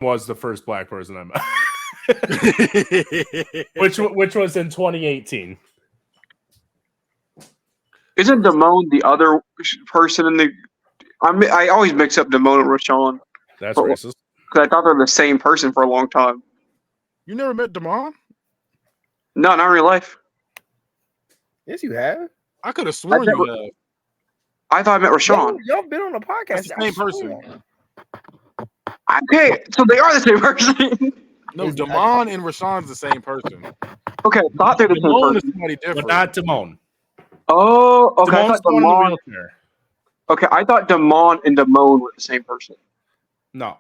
was the first black person I met. which was in 2018. Isn't Damone the other person in the? I always mix up Damone and Rashawn. That's racist. Because I thought they're the same person for a long time. You never met Damone? No, not in real life. Yes, you have. I could have sworn you have. I thought I met Rashawn. Y'all been on the podcast. That's the same person. Okay, so they are the same person. No, Damone and Rashawn's the same person. Okay, I thought they're the same Damone person. is somebody different. But not Damone. Oh, okay. Damone's the one in the wheelchair. Okay, I thought Damone and Damone were the same person. No.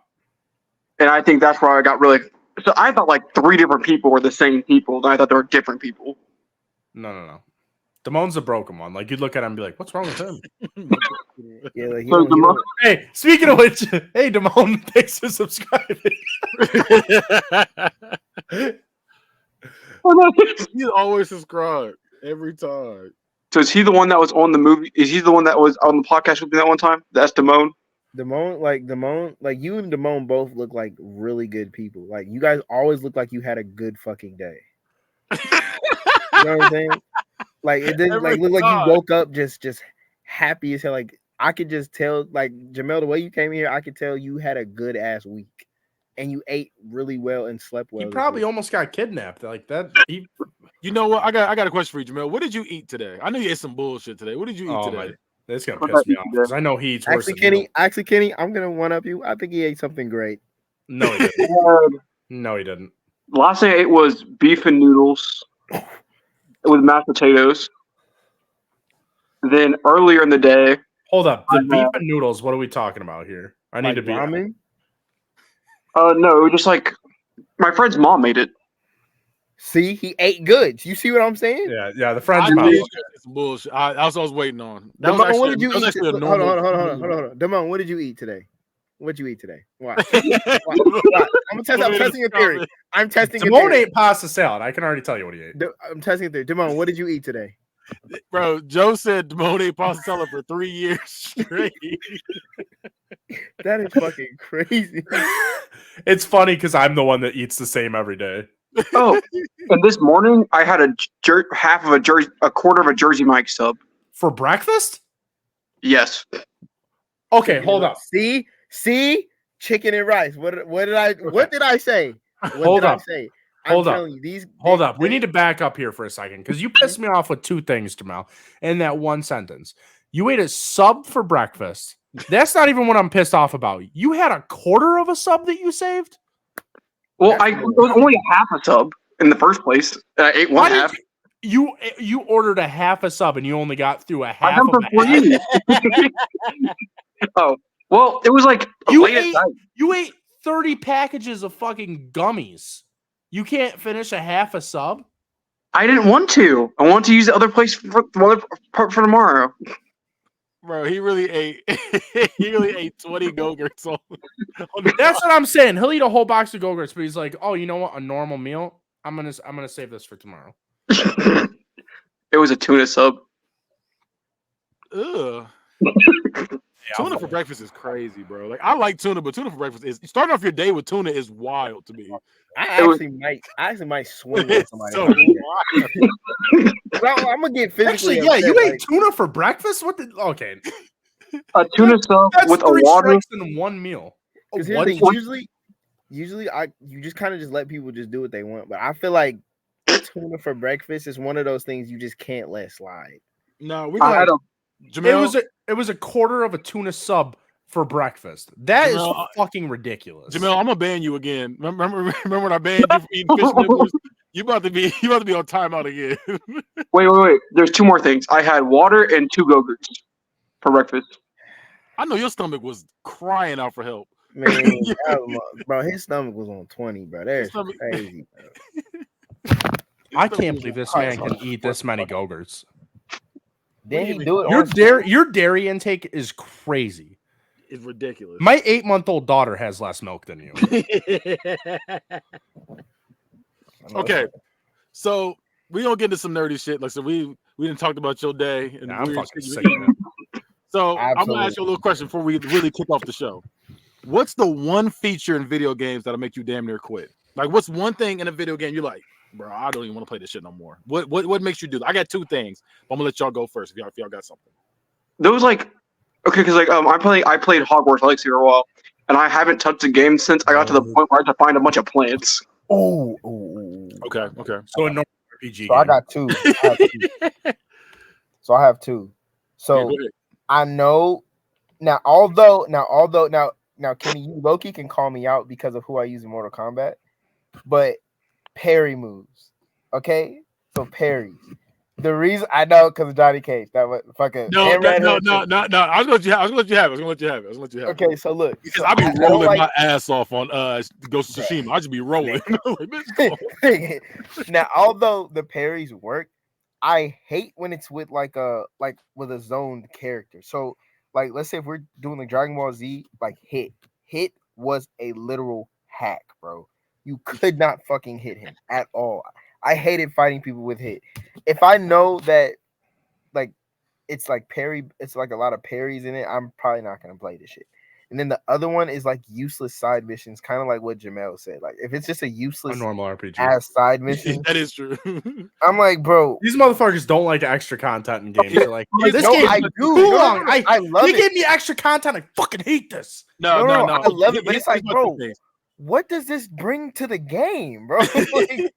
And I think that's where I got really. So I thought like 3 different people were the same people. And I thought they were different people. No. Damone's a broken one. Like, you'd look at him and be like, what's wrong with him? Yeah, like, So Damone, Hey, speaking of which, hey, Damone, thanks for subscribing. He's always subscribed every time. so is he the one that was on the movie? Is he the one that was on the podcast with me that one time? That's Damone? Damone, like you and Damone both look like really good people. Like you guys always look like you had a good fucking day. You know what I'm saying? Like it didn't like look like you woke up just happy as hell. Like I could just tell, like Jamel, the way you came here, I could tell you had a good ass week, and you ate really well and slept well. He probably almost got kidnapped like that. You know what? I got a question for you, Jamel. What did you eat today? I know you ate some bullshit today. What did you eat today? This is gonna piss me off because I know he eats worse. Actually, Kenny, I'm gonna one up you. I think he ate something great. No, he didn't. No, he didn't. Last thing I ate was beef and noodles with mashed potatoes. Then earlier in the day, hold up, the beef and noodles. What are we talking about here? I need to be. Ramen? No, just like my friend's mom made it. See, he ate good. You see what I'm saying? Yeah. The friend's mom. It's bullshit. That's what I was waiting on. Damone, what did you eat? Hold on. Damone, what did you eat today? What'd you eat today? Why? I'm testing your theory. I'm testing. Damone ate pasta salad. I can already tell you what he ate. I'm testing your theory. Damone, what did you eat today? Bro, Joe said Damone ate pasta salad for 3 years straight. That is fucking crazy. It's funny because I'm the one that eats the same every day. Oh, and this morning I had a quarter of a Jersey Mike sub for breakfast. Yes. Okay, hold up. See, chicken and rice. What did I say? Hold up. Hold up. We These need to back up here for a second because you pissed me off with 2 things, Jamal, in that one sentence. You ate a sub for breakfast. That's not even what I'm pissed off about. You had a quarter of a sub that you saved? Well, it was only a half a sub in the first place. I ate one half. You ordered a half a sub and you only got through a half of a Oh, well, it was like late at night. You ate 30 packages of fucking gummies. You can't finish a half a sub? I didn't want to. I want to use the other place for tomorrow. Bro, he really ate 20 Go-Gurts on That's what I'm saying. He'll eat a whole box of Go-Gurts, but he's like, oh, you know what? A normal meal? I'm gonna save this for tomorrow. It was a tuna sub. Ugh. Tuna for breakfast is crazy, bro. Like I like tuna, but tuna for breakfast is starting off your day with tuna is wild to me. I actually might swing on somebody. So I'm gonna get physically. Actually, you ate tuna for breakfast? What the? Okay, a tuna sub with a water in one meal. Usually, you just kind of just let people just do what they want. But I feel like tuna for breakfast is one of those things you just can't let slide. No, we got Jamel. It was a quarter of a tuna sub for breakfast. That is fucking ridiculous. Jamel, I'm gonna ban you again. Remember when I banned you for eating fish nibblers? You about to be on timeout again. Wait. There's 2 more things. I had water and 2 Go-Gurts for breakfast. I know your stomach was crying out for help. Man, bro, his stomach was on 20, bro. That's crazy, bro. I can't believe this man can eat this many Go-Gurts. Then he do it. Your dairy intake is crazy. It's ridiculous. My 8-month-old daughter has less milk than you. Okay, so we gonna get into some nerdy shit. Like, so we didn't talk about your day. And I'm fucking sick of it. So I'm gonna ask you a little question before we really kick off the show. what's the one feature in video games that'll make you damn near quit? Like, what's one thing in a video game you're like, bro, I don't even want to play this shit no more. What makes you do that? I got two things. But I'm gonna let y'all go first if y'all got something. Those like, okay, because like I played Hogwarts Legacy for a while, and I haven't touched the game since I got to the point where I had to find a bunch of plants. Oh. Okay. So a normal RPG. So I got two. So I have two. So I know now. Although Kenny, you Loki can call me out because of who I use in Mortal Kombat, but parry moves. Okay, so parries. The reason I know because of Johnny Cage. That was fucking no. I was gonna let you have it. Okay, so look, because I'll be rolling my ass off on Ghost of Tsushima. I just be rolling. Now, although the parries work, I hate when it's with with a zoned character. So, like, let's say if we're doing the Dragon Ball Z, like hit was a literal hack, bro. You could not fucking hit him at all. I hated fighting people with hit. If I know that, like, it's like parry, it's like a lot of parries in it, I'm probably not gonna play this shit. And then the other one is like useless side missions, kind of like what Jamel said. Like, if it's just a useless normal RPG ass side mission, that is true. I'm like, bro, these motherfuckers don't like extra content in games. They're like, this no, game I is do. too long. I love you it. gave me extra content. I fucking hate this. No. I love it, but it's like, bro, what does this bring to the game, bro? Like,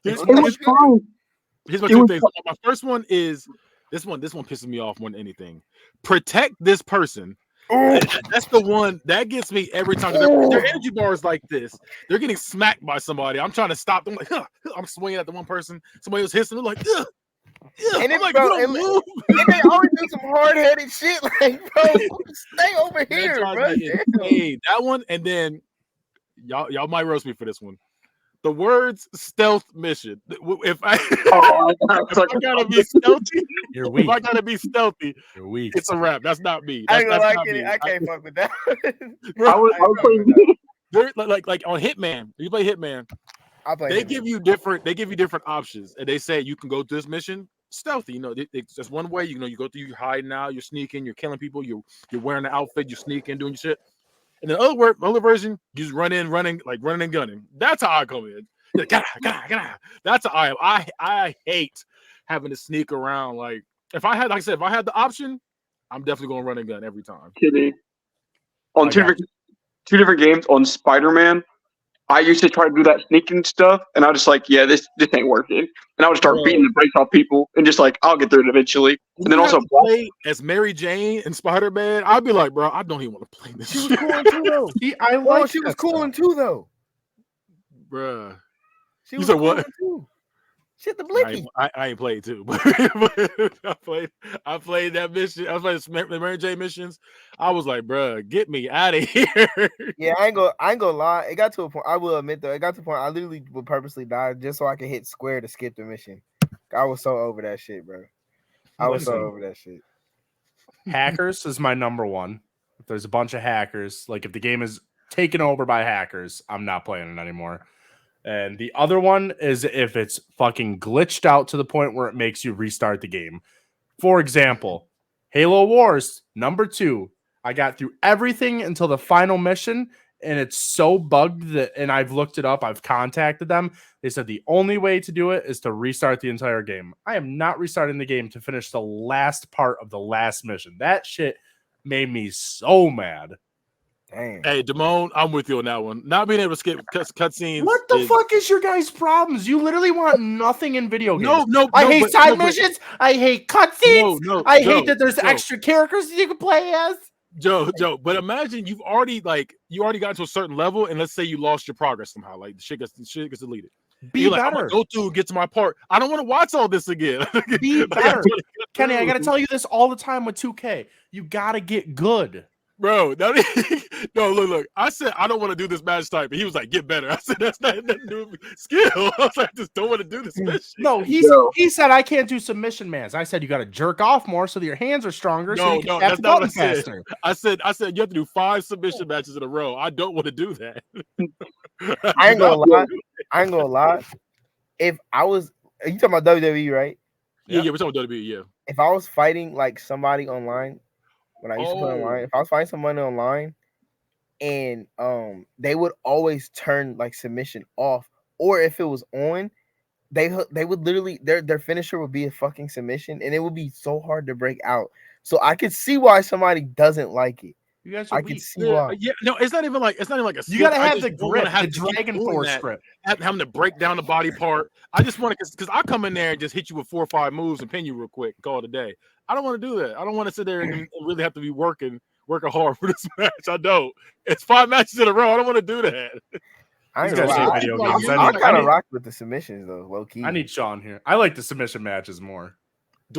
Here's my two things. My first one is this one pisses me off more than anything. Protect this person. That's the one that gets me every time. Their energy bars like this. They're getting smacked by somebody. I'm trying to stop them. Like, I'm swinging at the one person. Somebody was hissing. They're like, and I'm like, bro, and they always do some hard-headed shit. Like, bro, stay over here, bro. That one, and then y'all might roast me for this one. The words stealth mission. If I gotta be stealthy, you're weak. If I gotta be stealthy, you're weak. It's a wrap. That's not me. I ain't gonna lie, I can't fuck with that. Bro, I was playing like on Hitman. You play Hitman. They give you different options, and they say you can go through this mission stealthy. You know, it's just one way. You know, you go through, you're hiding out, you're sneaking, you're killing people, you're wearing the outfit, you're sneaking, doing your shit. And the other version, you just running and gunning. That's how I come in. That's how I hate having to sneak around. Like, if I had the option, I'm definitely gonna run and gun every time. Kidding. On two different games on Spider-Man, I used to try to do that sneaking stuff, and I was just like, yeah, this ain't working. And I would start beating the brakes off people, and just like, I'll get through it eventually. And then also play as Mary Jane and Spider-Man, I'd be like, bro, I don't even want to play this. She was cool too, though. She was cool too, though. Bruh. She was cool too. Shit, the blicky. I ain't played too, but I played that mission. I played the Mary Jane missions. I was like, bruh, get me out of here. Yeah, I ain't gonna lie. It got to a point. I will admit though, it got to a point I literally would purposely die just so I could hit square to skip the mission. I was so over that shit, bro. I was so over that shit. Hackers is my number one. If there's a bunch of hackers, like if the game is taken over by hackers, I'm not playing it anymore. And the other one is if it's fucking glitched out to the point where it makes you restart the game. For example, Halo Wars, number 2. I got through everything until the final mission, and it's so bugged that, and I've looked it up, I've contacted them. They said the only way to do it is to restart the entire game. I am not restarting the game to finish the last part of the last mission. That shit made me so mad. Damn. Hey, Damone, I'm with you on that one. Not being able to skip cutscenes. What the fuck is your guys' problems? You literally want nothing in video games. No, I hate side missions. I hate cutscenes. I hate that there's extra characters you can play as. Joe, but imagine you already got to a certain level, and let's say you lost your progress somehow. Like the shit gets deleted. Be better. I'm gonna go through and get to my part. I don't want to watch all this again. Be better. Kenny, I gotta tell you this all the time with 2K. You gotta get good. Bro, no, look. I said I don't want to do this match type, and he was like, "Get better." I said that's not new skill. I was like, I just don't want to do this mission. No, he said I can't do submission mans. I said you got to jerk off more so that your hands are stronger. So you can that's not what I said. Faster. I said you have to do 5 submission matches in a row. I don't want to do that. I ain't gonna lie. If I was, are you talking about WWE, right? Yeah, we're talking about WWE. Yeah. If I was fighting like somebody online. When I used to play online, if I was fighting somebody online, and they would always turn like submission off, or if it was on, they would literally their finisher would be a fucking submission, and it would be so hard to break out. So I could see why somebody doesn't like it. You guys are I weak. can see why. Yeah, no, it's not even like a. You gotta have the don't grip, wanna have the to keep Dragon doing Force that, grip. having to break down the body part. I just want to, because I come in there and just hit you with 4 or 5 moves and pin you real quick, call it a day. I don't want to do that. I don't want to sit there and really have to be working hard for this match. I don't. It's 5 matches in a row. I don't want to do that. I ain't These guys gonna lie. hate video games. I kind of rock with the submissions though, low key. I need Sean here. I like the submission matches more.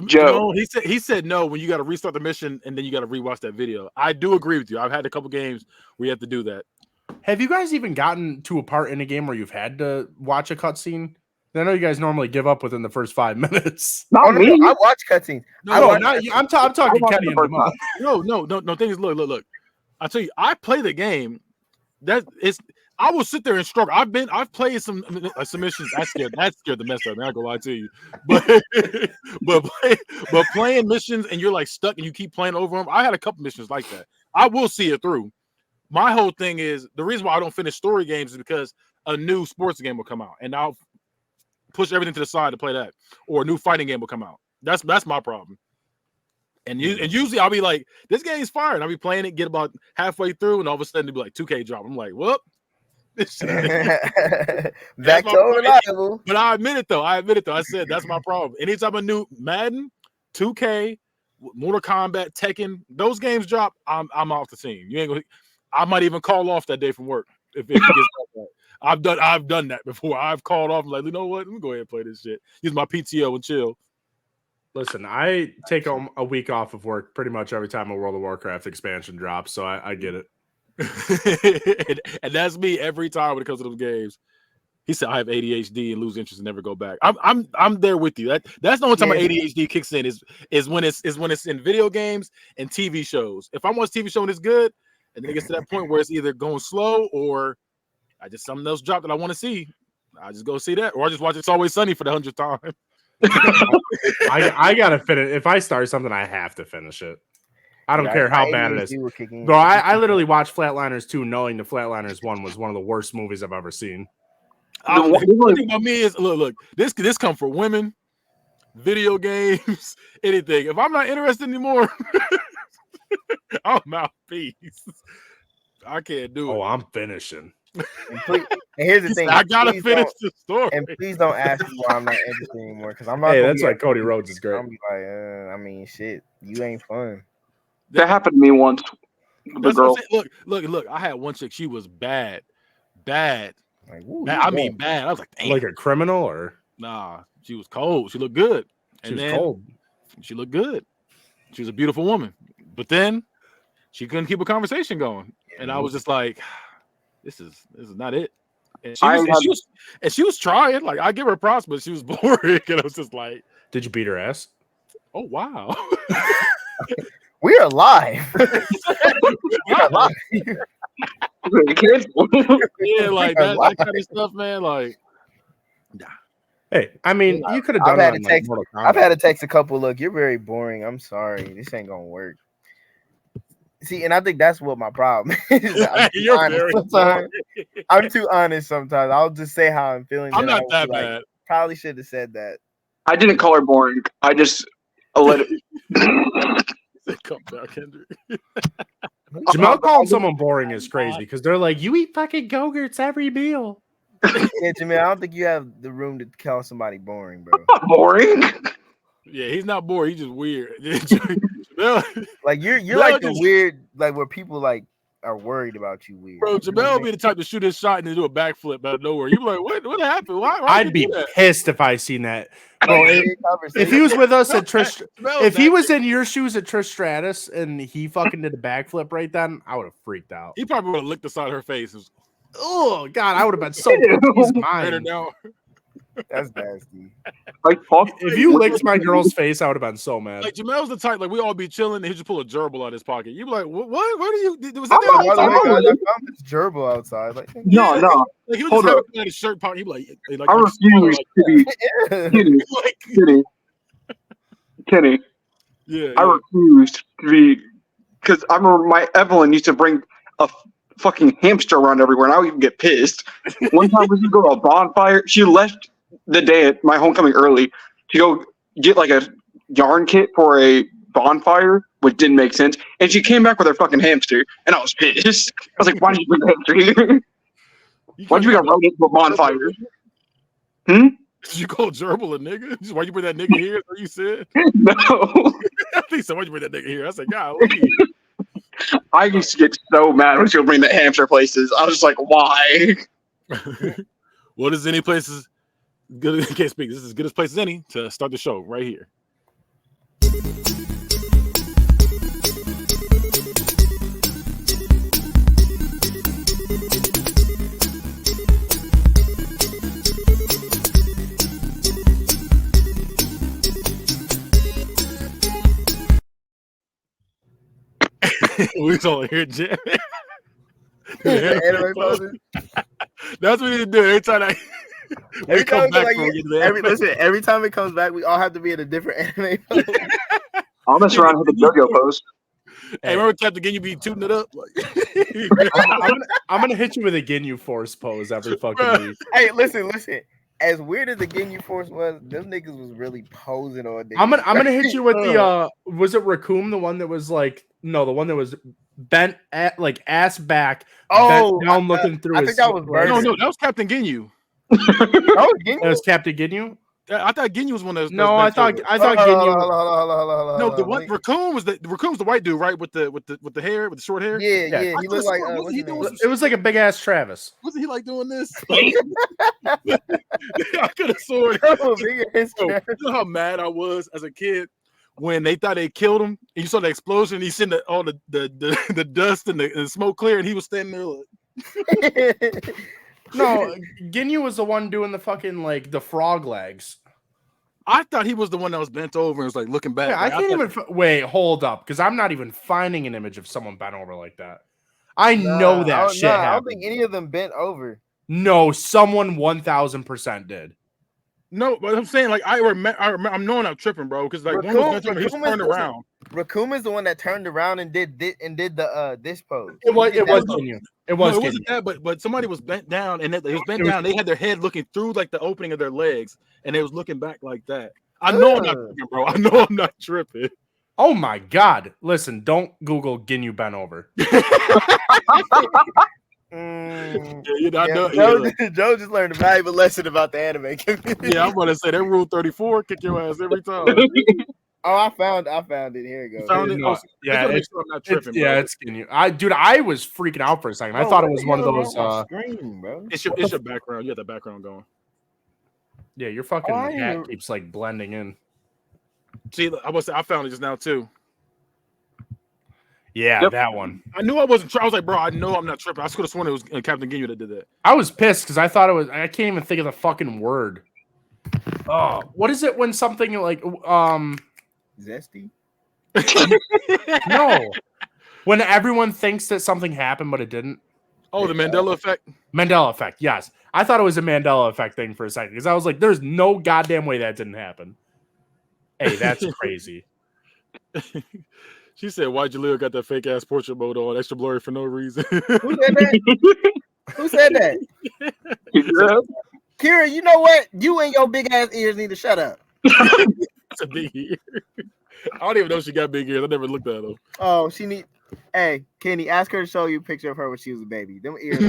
Joe, he said no when you got to restart the mission and then you got to rewatch that video. I do agree with you. I've had a couple games where you have to do that. Have you guys even gotten to a part in a game where you've had to watch a cutscene? I know you guys normally give up within the first 5 minutes. not me. I watch cutscenes. I'm talking Kenny and Jamal. No. Thing is, look. I tell you, I play the game. I will sit there and struggle. I've played some submissions. That scared the mess out of me. I'm not gonna lie to you, but playing missions and you're like stuck and you keep playing over them. I had a couple missions like that. I will see it through. My whole thing is the reason why I don't finish story games is because a new sports game will come out and I'll push everything to the side to play that, or a new fighting game will come out. That's my problem. And usually I'll be like, this game's fire, and I'll be playing it, get about halfway through, and all of a sudden it'll be like 2K drop. I'm like, whoop. Back to reliable. But I admit it though. I said that's my problem. Anytime a new Madden, 2K, Mortal Kombat, Tekken, those games drop, I'm off the team. You ain't gonna. I might even call off that day from work if it gets like that. I've done that before. I've called off. I'm like, you know what? Let me go ahead and play this shit. Use my PTO and chill. Listen, I take a week off of work pretty much every time a World of Warcraft expansion drops, so I get it. and that's me every time when it comes to those games. He said I have ADHD and lose interest and never go back. I'm there with you. That's the only time my ADHD kicks in is when it's in video games and TV shows. If I watch a TV show and it's good, and then it gets to that point where it's either going slow or I just something else dropped that I want to see, I just go see that, or I just watch It's Always Sunny for the 100th time. I gotta finish. If I start something, I have to finish it. I don't care how bad it is. Bro, I literally watched Flatliners 2 knowing the Flatliners 1 was one of the worst movies I've ever seen. The thing about me is, look, this come for women, video games, anything. If I'm not interested anymore, I'm out. Peace. I can't do it. Oh, I'm finishing. And here's the thing. I gotta finish the story. And please don't ask me why I'm not interested anymore, because I'm not. Hey, that's why Cody Rhodes is great. I'm like, I mean, shit, you ain't fun. That happened to me once. The girl. Look. I had one chick. She was bad. Like, I mean, bad. I was like, damn. Like a criminal, or nah? She was cold. She looked good. She was cold. She looked good. She was a beautiful woman, but then she couldn't keep a conversation going, and I was just like, this is not it. And she was trying. Like, I give her props, but she was boring, and I was just like, did you beat her ass? Oh wow. We are live. We are live. Yeah, like that kind of stuff, man. Like, nah. Hey, I mean, you could have done I've had to text a couple. Look, you're very boring. I'm sorry. This ain't gonna work. See, and I think that's what my problem is. I'm too honest sometimes. I'll just say how I'm feeling. I'm not that bad. Probably should have said that. I didn't call her boring. I let it. Come back, Kendrick. Jamal calling someone boring is crazy because they're like, you eat fucking Go-Gurts every meal. Yeah, Jamal, I don't think you have the room to call somebody boring, bro. Boring? Yeah, he's not boring. He's just weird. Like you're like the weird, like where people like are worried about you weird. Bro, Jamel be the type to shoot his shot and then do a backflip out of nowhere. You be like, what happened? Why I'd be pissed if I seen that. Bro, if he was with us at Trish, if he was in your shoes at Trish Stratus and he fucking did a backflip right then, I would have freaked out. He probably would have licked the side of her face. Oh God, I would have been so mine. That's nasty. Like, if you licked my girl's face, I would have been so mad. Like Jamel's the type, like we all be chilling and he just pull a gerbil out of his pocket. You be like, what? What do you? Was that it's gerbil outside? Like, no. Like, he was just having his shirt pocket. He be like, I refuse to be Kenny. Yeah. I refused to be, because I remember my Evelyn used to bring fucking hamster around everywhere, and I would even get pissed. One time we should go to a bonfire. She left the day at my homecoming early to go get like a yarn kit for a bonfire, which didn't make sense. And she came back with her fucking hamster, and I was pissed. I was like, "Why did you bring the hamster here? Why'd you bring a rodent to a bonfire?" Did you call Gerbil a nigga? Why'd you bring that nigga here? That's what you said? No. I think so. Why'd you bring that nigga here? I said, God, I used to get so mad when she would bring the hamster places. I was just like, why? What is any places good? I can't speak. This is as good as place as any to start the show right here. We was all here jamming. That's what he do every time. Every time I'll mess around with the JoJo pose. Hey, remember Captain Ginyu be tooting it up? I'm gonna hit you with a Ginyu Force pose every fucking week. Hey, listen. As weird as the Ginyu Force was, them niggas was really posing on niggas. I'm gonna hit you with the was it Raccoon, the one that was like the one that was bent at like ass back, bent down looking through. I think that was no, that was Captain Ginyu. That was Captain Ginyu. I thought Ginyu was one of those. No, I thought Ginyu. No, the one Raccoon was the white dude, right? With the hair, with the short hair. Yeah. He looked like it was like a big ass Travis. Wasn't he like doing this? I could have sworn. You know how mad I was as a kid when they thought they killed him, and you saw the explosion. And he sent all the dust and the smoke clear, and he was standing there like. No, Ginyu was the one doing the fucking like the frog legs. I thought he was the one that was bent over and was like looking back. Yeah, I can't even wait. Hold up, because I'm not even finding an image of someone bent over like that. I know that shit happened. I don't think any of them bent over. No, someone 1000% did. No, but I'm saying like I remember. I'm knowing I'm tripping, bro, because like one was bent over, he was turned around. Raccoon is the one that turned around and did the this pose. It was Ginyu. It wasn't that, but somebody was bent down, and it was bent down. They had their head looking through like the opening of their legs, and they was looking back like that. I know I'm not tripping, bro. I know I'm not tripping. Oh my god! Listen, don't Google Ginyu bent over. Joe just learned a valuable lesson about the anime community. Yeah, I'm gonna say that rule 34 kick your ass every time. Oh, I found it. Here you go. Found it. No, yeah, I'm not tripping. It's Ginyu. I was freaking out for a second. I thought it was one of those. Screen, bro. It's your background. You got the background going. Yeah, your fucking hat keeps like blending in. See, I found it just now too. Yeah, that one. I knew I wasn't. I was like, bro, I know I'm not tripping. I could have sworn it was Captain Ginyu that did that. I was pissed because I thought it was. I can't even think of the fucking word. Oh, what is it when something like zesty? No, when everyone thinks that something happened but it didn't. Oh, the Mandela effect. Mandela effect. Yes, I thought it was a Mandela effect thing for a second because I was like, "There's no goddamn way that didn't happen." Hey, that's crazy. She said, "Why Jaleel got that fake ass portrait mode on, extra blurry for no reason?" Who said that? Who said that? Kira, you know what? You and your big ass ears need to shut up. That's a big ear. I don't even know if she got big ears. I never looked at them. Oh, she need. Hey, Kenny, ask her to show you a picture of her when she was a baby. Them ears,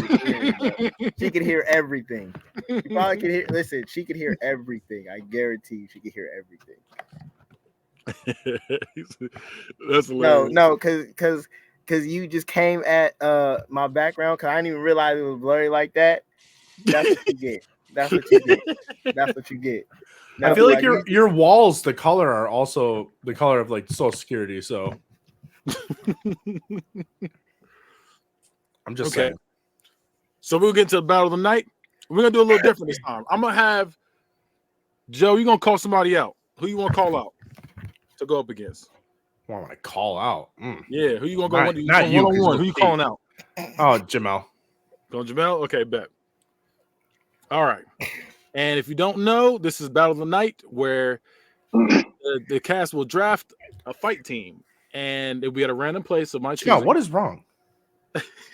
she could hear everything. She probably could hear. Listen, she could hear everything. I guarantee you, she could hear everything. That's hilarious. No, because you just came at my background because I didn't even realize it was blurry like that. That's what you get. That's what you get. I feel like your walls, the color are also the color of like Social Security. So I'm just saying. So we'll get to the battle of the night. We're gonna do a little different this time. I'm gonna have Joe. You're gonna call somebody out. Who you want to call out to go up against? What am I call out? Yeah, who you gonna go not you, one-on-one? Who you calling out? Oh, Jamel. Going Jamel? Okay, bet. All right. And if you don't know, this is Battle of the Night, where the cast will draft a fight team, and it'll be at a random place. So my what is wrong?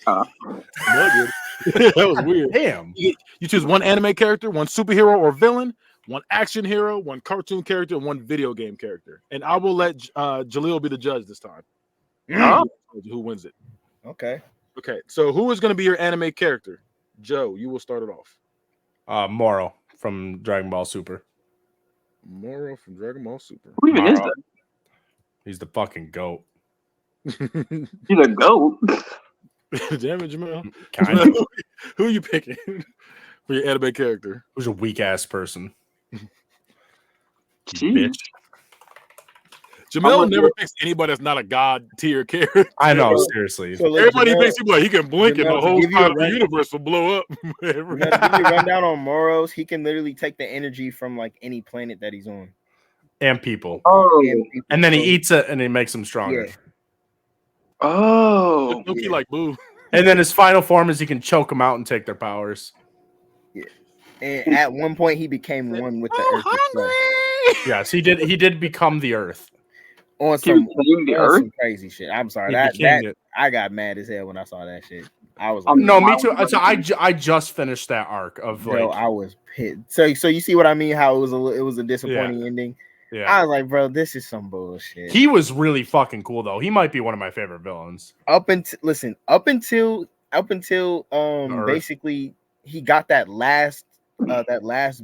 That was weird. Damn. You choose one anime character, one superhero or villain, one action hero, one cartoon character, and one video game character. And I will let Jaleel be the judge this time. Who wins it? Okay. Okay. So who is going to be your anime character? Joe, you will start it off. Moro from Dragon Ball Super. Moro from Dragon Ball Super. Who even is that? He's the fucking goat. He's a goat. Damn it, Jamal. Kind of. Who are you picking for your anime character? Who's a weak ass person? Jeez. Jamel never picks anybody that's not a god tier character. I know, seriously. So Everybody thinks he can blink and the whole give you a the universe will blow up. To give you a rundown on Moros, he can literally take the energy from like any planet that he's on. And people. Oh. And then he eats it and he makes them stronger. Yeah. Oh. Loki like boo. And then his final form is he can choke them out and take their powers. Yeah. And at one point he became one with the earth itself. Yes, he did. He did become the earth. On some crazy shit. I'm sorry. I got mad as hell when I saw that shit. I was like, no, me too. So I just finished that arc of like, I was pissed. So you see what I mean? How it was a disappointing ending. Yeah. I was like, bro, this is some bullshit. He was really fucking cool though. He might be one of my favorite villains. Up until basically he got that last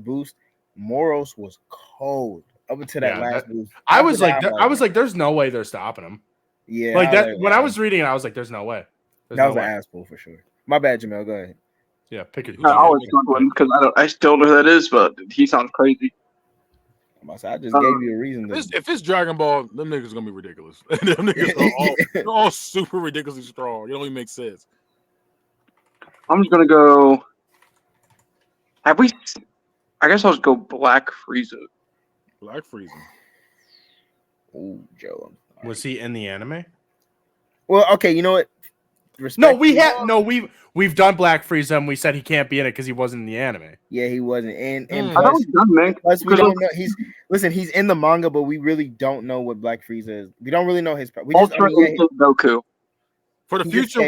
boost. Moros was cold up until that last boost. I was like, there's no way they're stopping him. Yeah, like that. When I was reading it, I was like, there's no way. That was an ass pull for sure. My bad, Jamel. Go ahead. Yeah, pick it. I was struggling because I still know who that is, but he sounds crazy. I just gave you a reason. If it's Dragon Ball, them niggas gonna be ridiculous. Them niggas they're all super ridiculously strong. It don't even make sense. I'm just gonna go. Have we? I guess I'll just go Black Frieza. Black Frieza. Oh, Joe. Was he in the anime? Well, okay. You know what? We've done Black Frieza and we said he can't be in it because he wasn't in the anime. Yeah, he wasn't. And plus, we don't know. He's in the manga, but we really don't know what Black Frieza is. We don't really know his. We just Goku. For the future,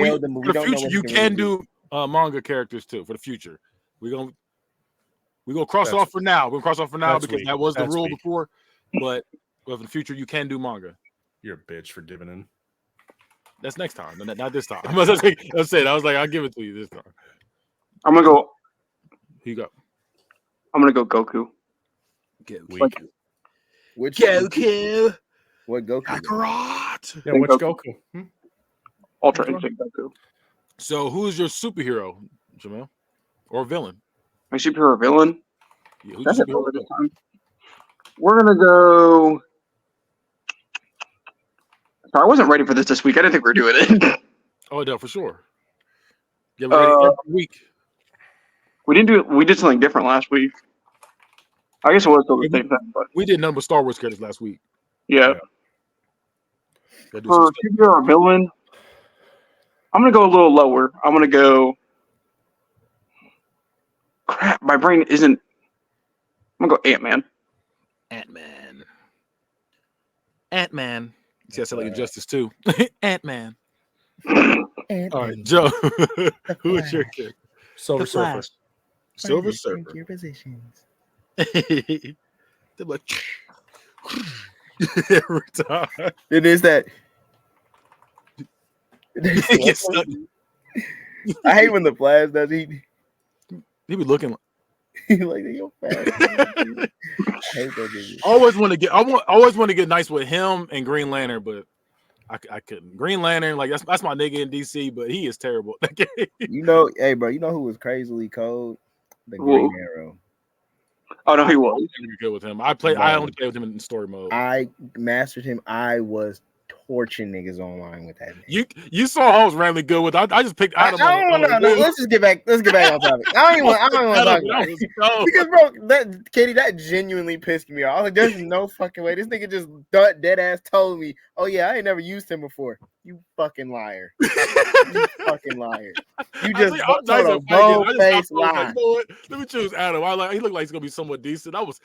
you can do manga characters too. For the future, we're gonna cross off for now. We'll cross off for now because that was the rule before. But for the future, you can do manga. You're a bitch for diving in. That's next time, not this time. That's it. I was like, I'll give it to you this time. I'm gonna go. Here you go. I'm gonna go Goku. Which Goku? What Goku? Kakarot. Yeah, which Goku? Ultra Instinct Goku. So, who's your superhero, Jamel, or villain? My superhero villain. Yeah, who's your superhero this time? We're gonna go. Sorry, I wasn't ready for this week. I didn't think we were doing it. Oh, no, for sure. Yeah, we're ready every week. We did something different last week. I guess it was still the same thing, but we did none but Star Wars characters last week. Yeah. For superhero or villain, I'm gonna go a little lower. I'm gonna go. Crap, my brain isn't. I'm gonna go Ant-Man. Ant-Man. See, I said like Injustice too. Ant-Man. All right, Joe. Who is your character? Silver Surfer. Silver Surfer. Your positions. They're like every time. It is that. I hate when the Flash does he be looking like your fast. I hate that. I always want to get nice with him and Green Lantern, but I couldn't. Green Lantern, like that's my nigga in DC, but he is terrible. Hey bro, you know who was crazily cold? The Green Arrow. Oh no, he was good with him. I only played with him in story mode. I mastered him. I was torching niggas online with that. You saw how I was randomly good with. I just picked out. Let's just get back. Let's get back on topic. I don't even want to talk about it. Because bro, Katie, that genuinely pissed me off. I was like, there's no fucking way. This nigga just dead ass told me, oh yeah, I ain't never used him before. You fucking liar. You fucking liar. You just told a bold-faced lie. Let me choose Adam. He looked like he's gonna be somewhat decent. I was.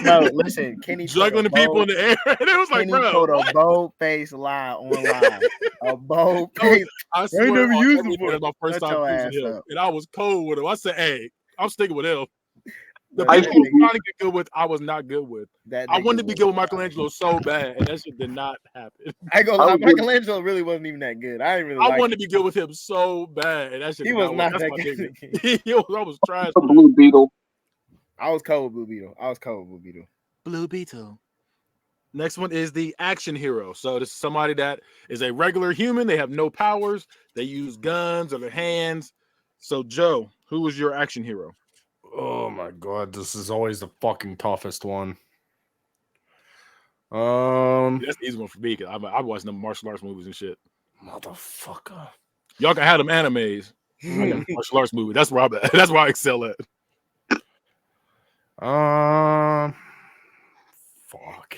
No, listen, Kenny juggling the people in the air. And it was like, Kenny bro, told what? a bold-faced lie on live. A bold-faced. I ain't swear, never on used everything, before. it was my first Shut time your using ass him, up. and I was cold with him. I said, "Hey, I'm sticking with him." The Bro, people I was trying to get good with, I was not good with. that I nigga wanted to be was good with Michelangelo so bad, and that shit did not happen. I ain't gonna I lie, was good. Michelangelo really wasn't even that good. I didn't really I like wanted him. to be good with him so bad, and that shit He did was not work. not That's that my good. nigga. I was trash. The Blue Beetle. I was cold with Blue Beetle. Blue Beetle. Next one is the action hero. So this is somebody that is a regular human. They have no powers. They use guns or their hands. So Joe, who was your action hero? Oh my god, this is always the fucking toughest one. That's the easy one for me because I watched them martial arts movies and shit. Motherfucker. Y'all can have them animes. I got martial arts movie. That's where I'm at. That's where I excel at. Fuck.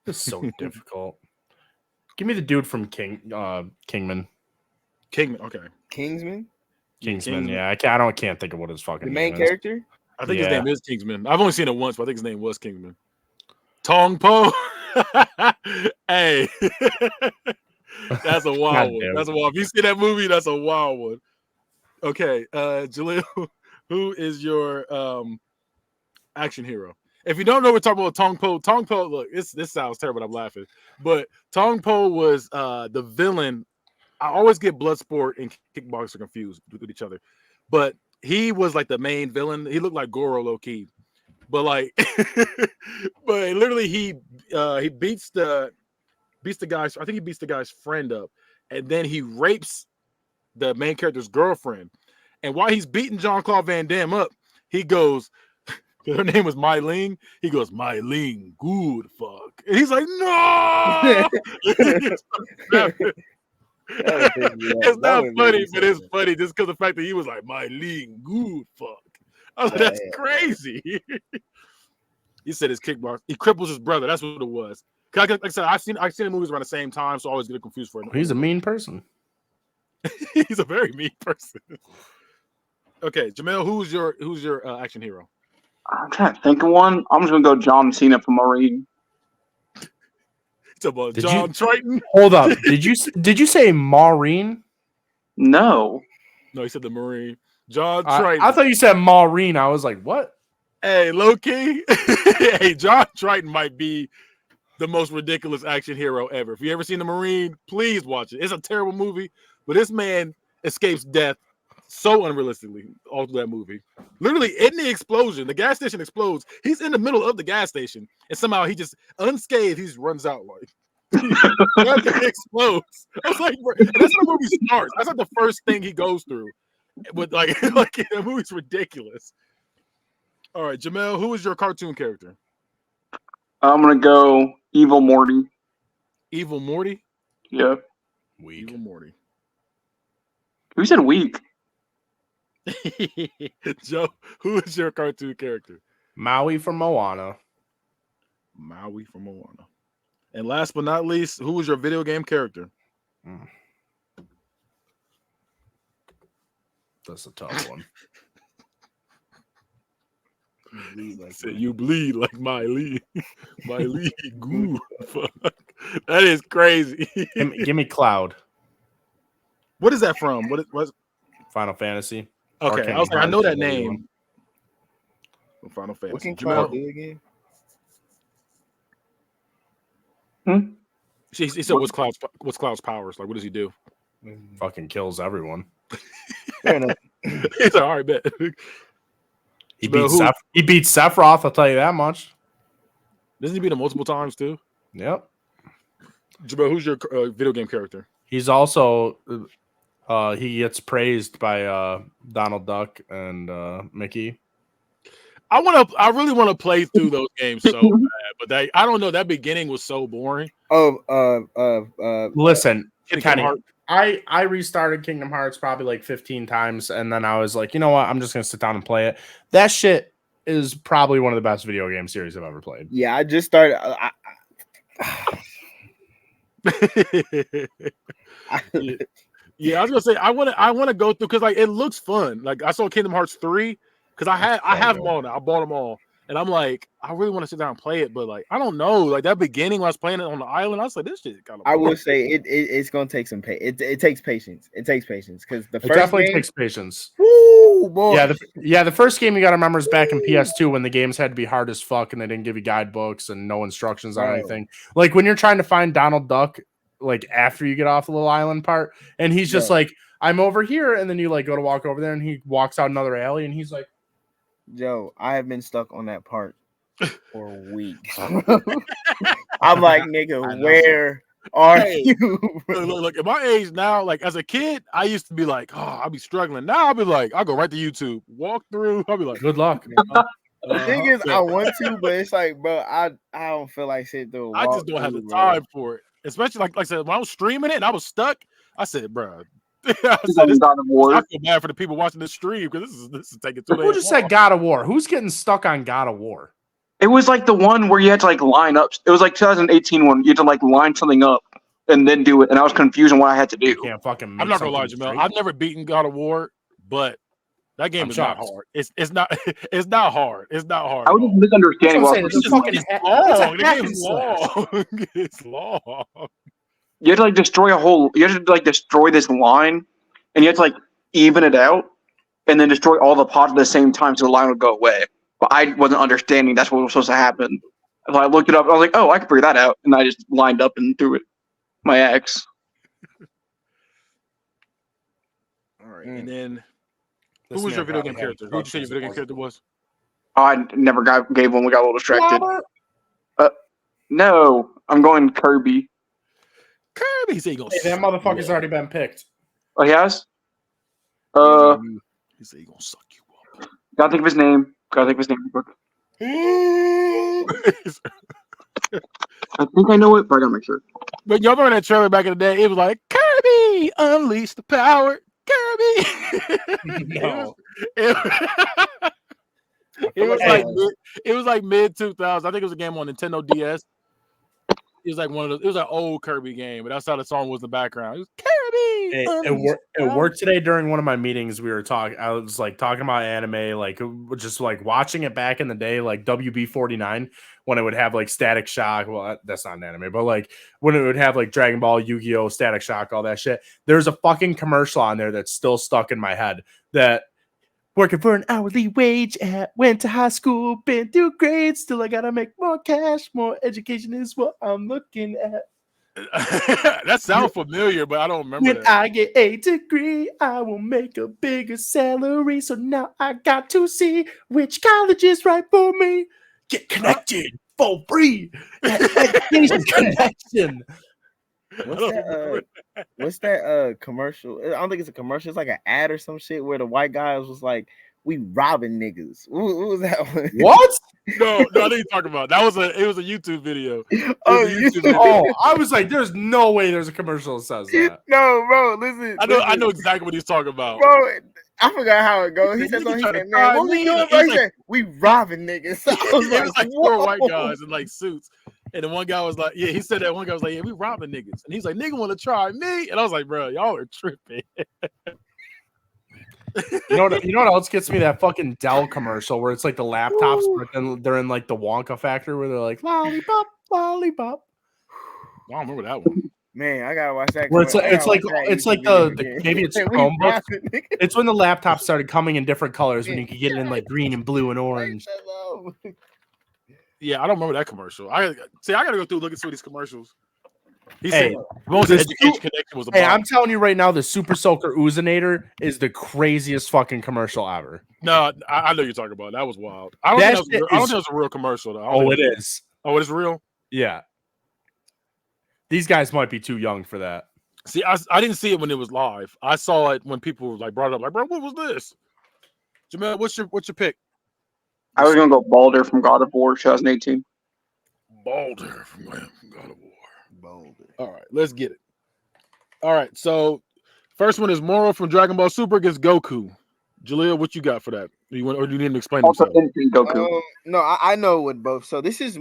This is so difficult. Give me the dude from Kingman. Kingman. Okay. Kingsman, Yeah. I can't think of what his fucking the main name is. character. I think his name is Kingsman. I've only seen it once, but I think his name was Kingsman. Tong Po. Hey. That's a wild one. That's a wild. If you see that movie, that's a wild one. Okay, Jaleel, who is your action hero? If you don't know, we're talking about Tong Po. Tong Po, look, this sounds terrible. I'm laughing, but Tong Po was the villain. I always get Bloodsport and Kickboxer confused with each other, but he was like the main villain. He looked like Goro low key, but like, but literally he beats the guy's. I think he beats the guy's friend up, and then he rapes the main character's girlfriend. And while he's beating Jean-Claude Van Damme up, he goes, her name was Mai Ling. He goes, Mai Ling, good fuck. And he's like, no! It's not funny, but it's funny just because the fact that he was like, Mai Ling, good fuck. I was like, that's crazy. He said his kickbox. He cripples his brother. That's what it was. Like I said, I've seen the movies around the same time, so I always get confused for it. He's a mean person. He's a very mean person. Okay, Jamel, who's your action hero? I'm trying to think of one. I'm just gonna go John Cena for Marine. It's about John Triton. Hold up. Did you say Maureen? No, he said the Marine. John Triton. I thought you said Maureen. I was like, what? Hey, low key. Hey, John Triton might be the most ridiculous action hero ever. If you ever seen the Marine, please watch it. It's a terrible movie, but this man escapes death so unrealistically all through that movie. Literally in the explosion, the gas station explodes. He's in the middle of the gas station, and somehow he just unscathed. He just runs out like nothing explodes. I was like, and that's how the movie starts. That's like the first thing he goes through. But like the movie's ridiculous. All right, Jamel, who is your cartoon character? I'm gonna go Evil Morty. Evil Morty? Yeah. Weak. Evil Morty. Who said weak? Joe, who is your cartoon character? Maui from Moana. Maui from Moana. And last but not least, who is your video game character? That's a tough one. You bleed like Miley. Miley, good fuck. That is crazy. Give me Cloud. What is that from? What? Final Fantasy. Okay, I know that name. Final Fantasy. What can Cloud do again? He said, "What's Cloud's powers? Like, what does he do?" Fucking kills everyone. Fair enough. He's like, all right, bet. He beats Sephiroth, I'll tell you that much. Doesn't he beat him multiple times too? Yep. Jabel, who's your video game character? He's also he gets praised by Donald Duck and Mickey. I really want to play through those games so bad, but I don't know. That beginning was so boring. Listen, Kenny, I restarted Kingdom Hearts probably like 15 times, and then I was like, you know what? I'm just gonna sit down and play it. That shit is probably one of the best video game series I've ever played. Yeah, I just started. Yeah, I was gonna say I want to go through because like it looks fun. Like I saw Kingdom Hearts 3 because I have them all now. I bought them all, And I'm like, I really want to sit down and play it, but like, I don't know. Like that beginning when I was playing it on the island, I was like, this shit kind of. I will say it's gonna take some patience. It takes patience. It takes patience because the It first definitely game, takes patience. woo, boy. Yeah, the first game you got to remember is back in PS2 when the games had to be hard as fuck and they didn't give you guidebooks and no instructions on anything. Like when you're trying to find Donald Duck, like after you get off the little island part, and he's just like, I'm over here, and then you like go to walk over there, and he walks out another alley, and he's like, Joe, I have been stuck on that part for weeks. I'm like, nigga, where are you? Look, at my age now, like as a kid, I used to be like, oh, I'll be struggling. Now I'll be like, I'll go right to YouTube, walk through. I'll be like, good luck. The thing is, I want to, but it's like, bro, I don't feel like sitting through. I just don't have the time for it. Especially like I said, when I was streaming it and I was stuck, I said, bro. I feel bad for the people watching this stream because this is taking too long. Who just said God of War? Who's getting stuck on God of War? It was like the one where you had to like line up. It was like 2018 one. You had to like line something up and then do it. And I was confused on what I had to do. You can't fucking. I'm not gonna lie, Jamel. I've never beaten God of War, but that game is not hard. It's not hard. It's not hard. I was just misunderstanding. It's long. It's long. You had to like destroy a whole. You had to like destroy this line, and you had to like even it out, and then destroy all the pods at the same time so the line would go away. But I wasn't understanding that's what was supposed to happen. So I looked it up. I was like, oh, I can figure that out, and I just lined up and threw it. My ex. All right, and then who was your video game character? Who did you say your video game character was? I never gave one. We got a little distracted. No, I'm going Kirby. Kirby, he gonna that motherfucker's already been picked. Oh, he has? He said he gonna suck you up. Gotta think of his name. I think I know it, but I gotta make sure. But y'all remember that trailer back in the day? It was like, Kirby, unleash the power. Kirby. No. It was like mid 2000s. I think it was a game on Nintendo DS. It was like it was an old Kirby game, but that's how the song was in the background. It was Kirby. It worked today during one of my meetings. I was like talking about anime, like just like watching it back in the day, like WB49 when it would have like Static Shock. Well, that's not an anime, but like when it would have like Dragon Ball, Yu-Gi-Oh, Static Shock, all that shit. There's a fucking commercial on there that's still stuck in my head that. Working for an hourly wage, went to high school, been through grades, still I gotta make more cash, more education is what I'm looking at. That sounds familiar, but I don't remember when I get a degree, I will make a bigger salary, so now I got to see which college is right for me. Get connected for free. Education connection. What's that commercial? I don't think it's a commercial. It's like an ad or some shit where the white guys was like, "We robbing niggas." What was that one? What? No, I know you're talking about. It was a YouTube video. I was like, "There's no way there's a commercial that says that." No, bro. Listen, I know exactly what he's talking about, bro. I forgot how it goes. He said, "Man, what we doing?" He said, "We robbing niggas." It was like four white guys in like suits. And then one guy was like, he said that one guy was like, yeah, we robbing niggas. And he's like, nigga want to try me? And I was like, bro, y'all are tripping. You know what else gets me? That fucking Dell commercial where it's like the laptops, but then they're in like the Wonka factory where they're like, lollipop, lollipop. I don't remember that one. Man, I gotta watch that. Where it's like the maybe it's Chromebook. It's when the laptop started coming in different colors when you could get it in like green and blue and orange. Yeah, I don't remember that commercial. I gotta go through look at some of these commercials. He said most education connection was a Hey, I'm telling you right now, the Super Soaker Oozinator is the craziest fucking commercial ever. No, I know you're talking about. That was wild. I don't think it was a real commercial though. Oh, it is. Oh, it is real? Yeah. These guys might be too young for that. See, I didn't see it when it was live. I saw it when people like brought it up, like, bro, what was this? Jamel, what's your pick? I was gonna go Baldur from God of War 2018. Baldur from God of War. Baldur. All right, let's get it. All right, so first one is Moro from Dragon Ball Super against Goku. Jaleel, what you got for that? Do you need to explain Also, Goku. No, I know what both. So this is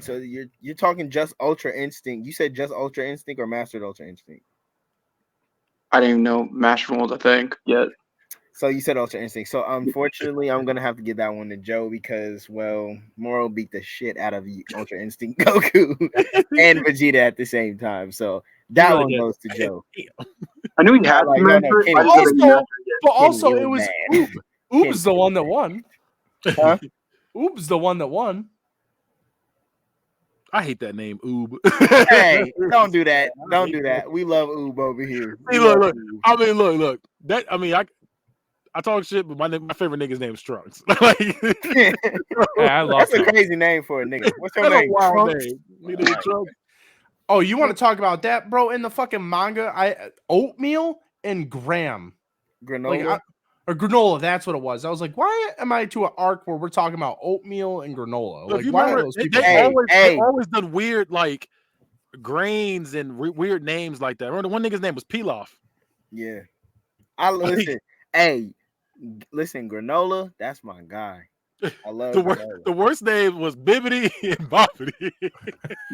so you're talking just Ultra Instinct. You said just Ultra Instinct or Mastered Ultra Instinct? I didn't even know Mastered was a thing yet. So you said Ultra Instinct. So unfortunately, I'm gonna have to give that one to Joe because, well, Moro beat the shit out of Ultra Instinct Goku and Vegeta at the same time. So that really one did. goes to Joe. I knew he had Like, to no, master it. Kenny. I just didn't Also, master it but also Kenny, it was bad. Oob. Oob's the one that won. Huh? Oob's the one that won. I hate that name, Oob. Hey, don't do that. Don't do that. We love Oob over here. Hey, look. I mean, look. That I mean, I talk shit, but my favorite nigga's name is Trunks. Like, Yeah, I love That's a that. crazy name for a nigga. What's your that's a name? wild Trunks? name. Nigga, Trunks. Oh, you want to talk about that, bro? In the fucking manga, oatmeal and graham, Granola. or granola. That's what it was. I was like, why am I to an arc where we're talking about oatmeal and granola? If Like, you why remember, are those they people? always done weird like grains and weird names like that. Remember the one nigga's name was Pilaf. Yeah. I listen. Hey, listen, granola, that's my guy. I love granola. The worst name was Bibbidi and Boppity.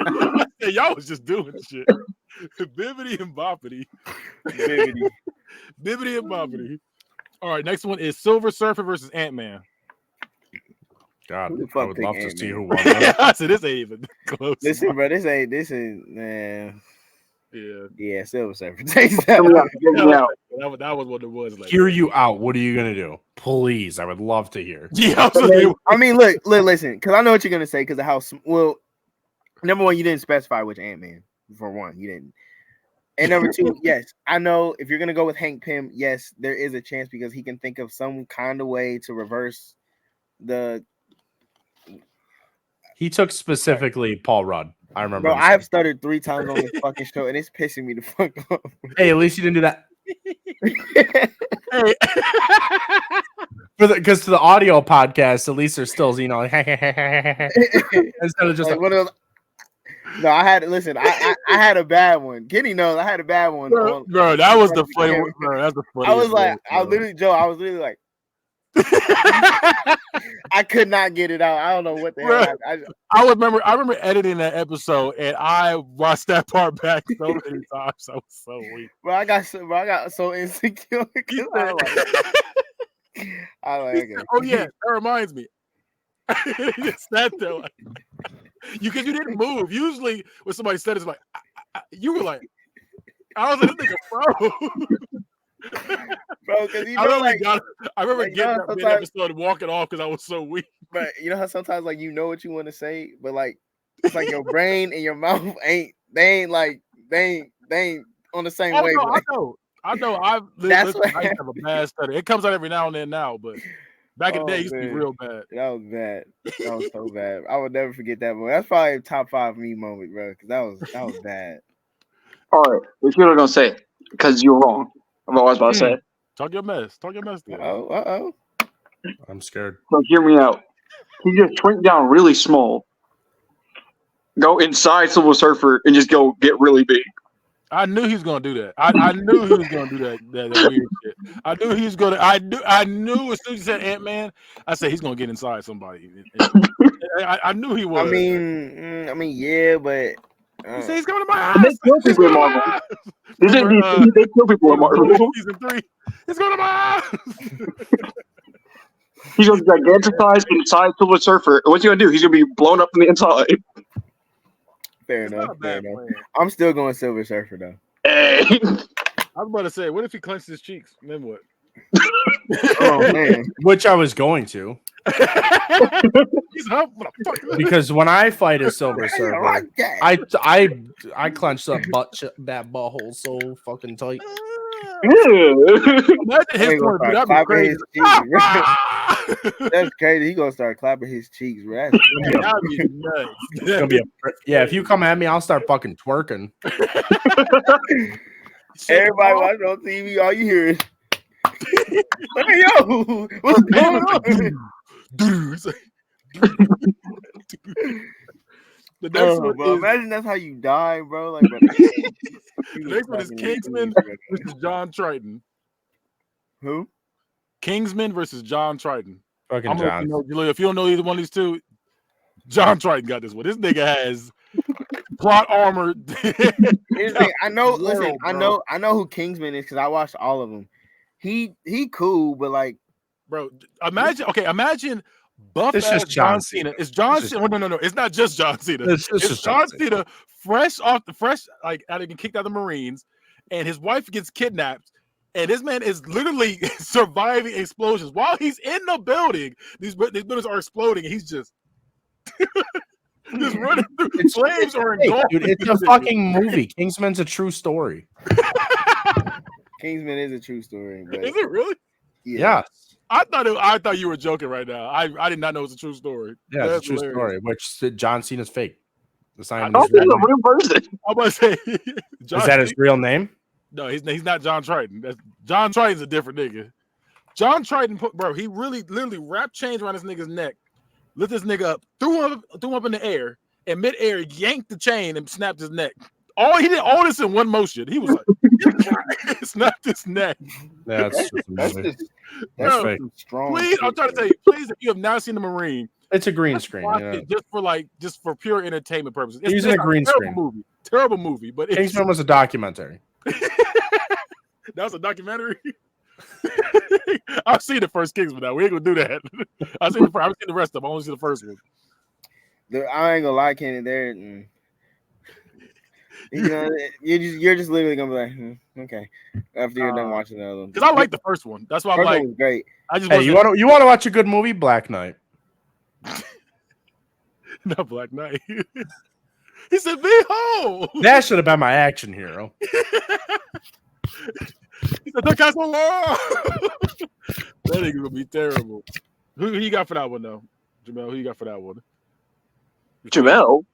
I said, y'all was just doing shit. Bibbidi and Boppity. Bibbidi. Bibbidi and Boppity. All right, next one is Silver Surfer versus Ant-Man. God, Who the I fuck would picked love to see Ant-Man? who won. This. I said, this ain't even close. Listen, bro, this is man. Yeah, Silver Surfer takes that. that was what it was. Like, Hear you out. What are you gonna do? Please, I would love to hear. yeah, I mean, look, listen, because I know what you're gonna say. Because of how well, number one, you didn't specify which Ant-Man. For one, you didn't. And number two, yes, I know if you're gonna go with Hank Pym, yes, there is a chance because he can think of some kind of way to reverse the. He took specifically Paul Rudd. I remember. Bro, I have stuttered 3 times on this fucking show, and it's pissing me the fuck off. Hey, at least you didn't do that. Because to the audio podcast, at least there's still, you know, instead of just like, one of those. No, I had listen. I had a bad one. Kenny knows I had a bad one. bro, that was the funny one. Bro, that's the funny. I was like, I was literally like, I could not get it out. I don't know what the hell. I remember editing that episode, and I watched that part back so many times. I was so weak. Bro, I got so insecure. I like, okay. Oh yeah, that reminds me. He just sat there like because you didn't move. Usually when somebody said it's like you were like, I was like, this nigga, bro, because you know, I remember getting that mid episode and walking off because I was so weak. But you know how sometimes like you know what you want to say, but like it's like your brain and your mouth ain't on the same way. I know. I have a bad stutter. It comes out every now and then now, but back in the day, it used to be real bad. That was bad. That was so bad. I would never forget that moment. That's probably a top 5 me moment, bro. Because that was bad. All right, what you were gonna say? Because you're wrong. I'm always about to say. Talk your mess. Oh. I'm scared. So hear me out. He just shrink down really small. Go inside Silver Surfer and just go get really big. I knew he was gonna do that. I knew he was gonna do that weird shit. I knew he was gonna. I knew as soon as he said Ant-Man, I said he's gonna get inside somebody. I knew he was. I mean, yeah, but he said he's coming to my house. They kill people in Marvel. They kill people in Marvel. Season 3. He's going to my house. He's gonna giganticize inside Silver Surfer. And what's he gonna do? He's gonna be blown up from the inside. Fair enough. I'm still going Silver Surfer though. Hey. I was about to say, what if he clenched his cheeks? Then what? Oh man, which I was going to. Because when I fight a Silver Surfer, I clench that butthole so fucking tight. That's crazy. He gonna start clapping his cheeks, bro. That'd be nuts. It's gonna be if you come at me, I'll start fucking twerking. Everybody watching on TV, all you hear is, "Hey yo, what's going on?" The next one is, imagine that's how you die, bro. Like, the next one is Kingsman versus John Triton. Who? Kingsman versus John Triton. Fucking John. If you don't know either one of these two, John Triton got this one. This nigga has plot armor. Here's the thing. I know. Listen, I know who Kingsman is because I watched all of them. he cool, but like, bro, imagine buff It's ass just John John Cena. Cena. It's John It's Cena. No, it's not just John Cena. It's It's just John John Cena, fresh like out of getting kicked out of the Marines, and his wife gets kidnapped. And this man is literally surviving explosions while he's in the building. These buildings are exploding, and he's just running through. Flames are engulfing. Dude, it's a fucking movie. Kingsman's a true story. Kingsman is a true story. But Is it really? Yeah. I thought you were joking right now. I did not know it was a true story. Yeah, That's it's a true hilarious. story. Which John Cena's fake. It's not I even don't his think real he's a name. real person. I'm about to say, Is that his real name? No, he's not John Triton. John Triton's a different nigga. John Triton, he really literally wrapped chains around this nigga's neck, lifted this nigga up, threw him up in the air, and mid-air yanked the chain and snapped his neck. He did all this in one motion. He was like, snapped his neck. Yeah, that's that's fake. strong. Please, I'm trying to tell you, please, if you have not seen The Marine, It's a green screen. watch Yeah. it just for pure entertainment purposes. It's Using a green screen. Terrible movie, but it's Kingsman was a documentary. that was a documentary. I've seen the first Kingsman. Now we ain't gonna do that. I've seen the rest of them. I only see the first one. I ain't gonna lie, Kenny. There, you're just literally gonna be like, okay, after you're done watching the other one. Because I like the first one. That's why I'm like, was great. I just Hey, you want to watch a good movie? Black Knight. not Black Knight. He said, "Behold." That should have been my action hero. He said, "That guy's so long." That nigga gonna be terrible. Who you got for that one though, Jamel? Who you got for that one? Jamel,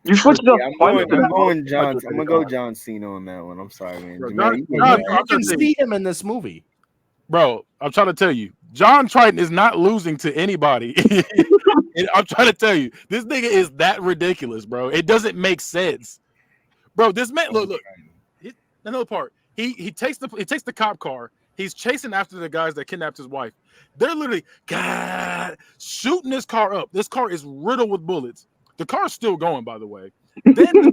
you switched up. I'm gonna go John Cena on that one. I'm sorry, man. Bro, Jamel, You can see him in this movie. Bro, I'm trying to tell you, John Triton is not losing to anybody. And I'm trying to tell you, this nigga is that ridiculous, bro. It doesn't make sense, bro. This man, look. Another part. He takes the cop car. He's chasing after the guys that kidnapped his wife. They're literally shooting this car up. This car is riddled with bullets. The car's still going, by the way. Then the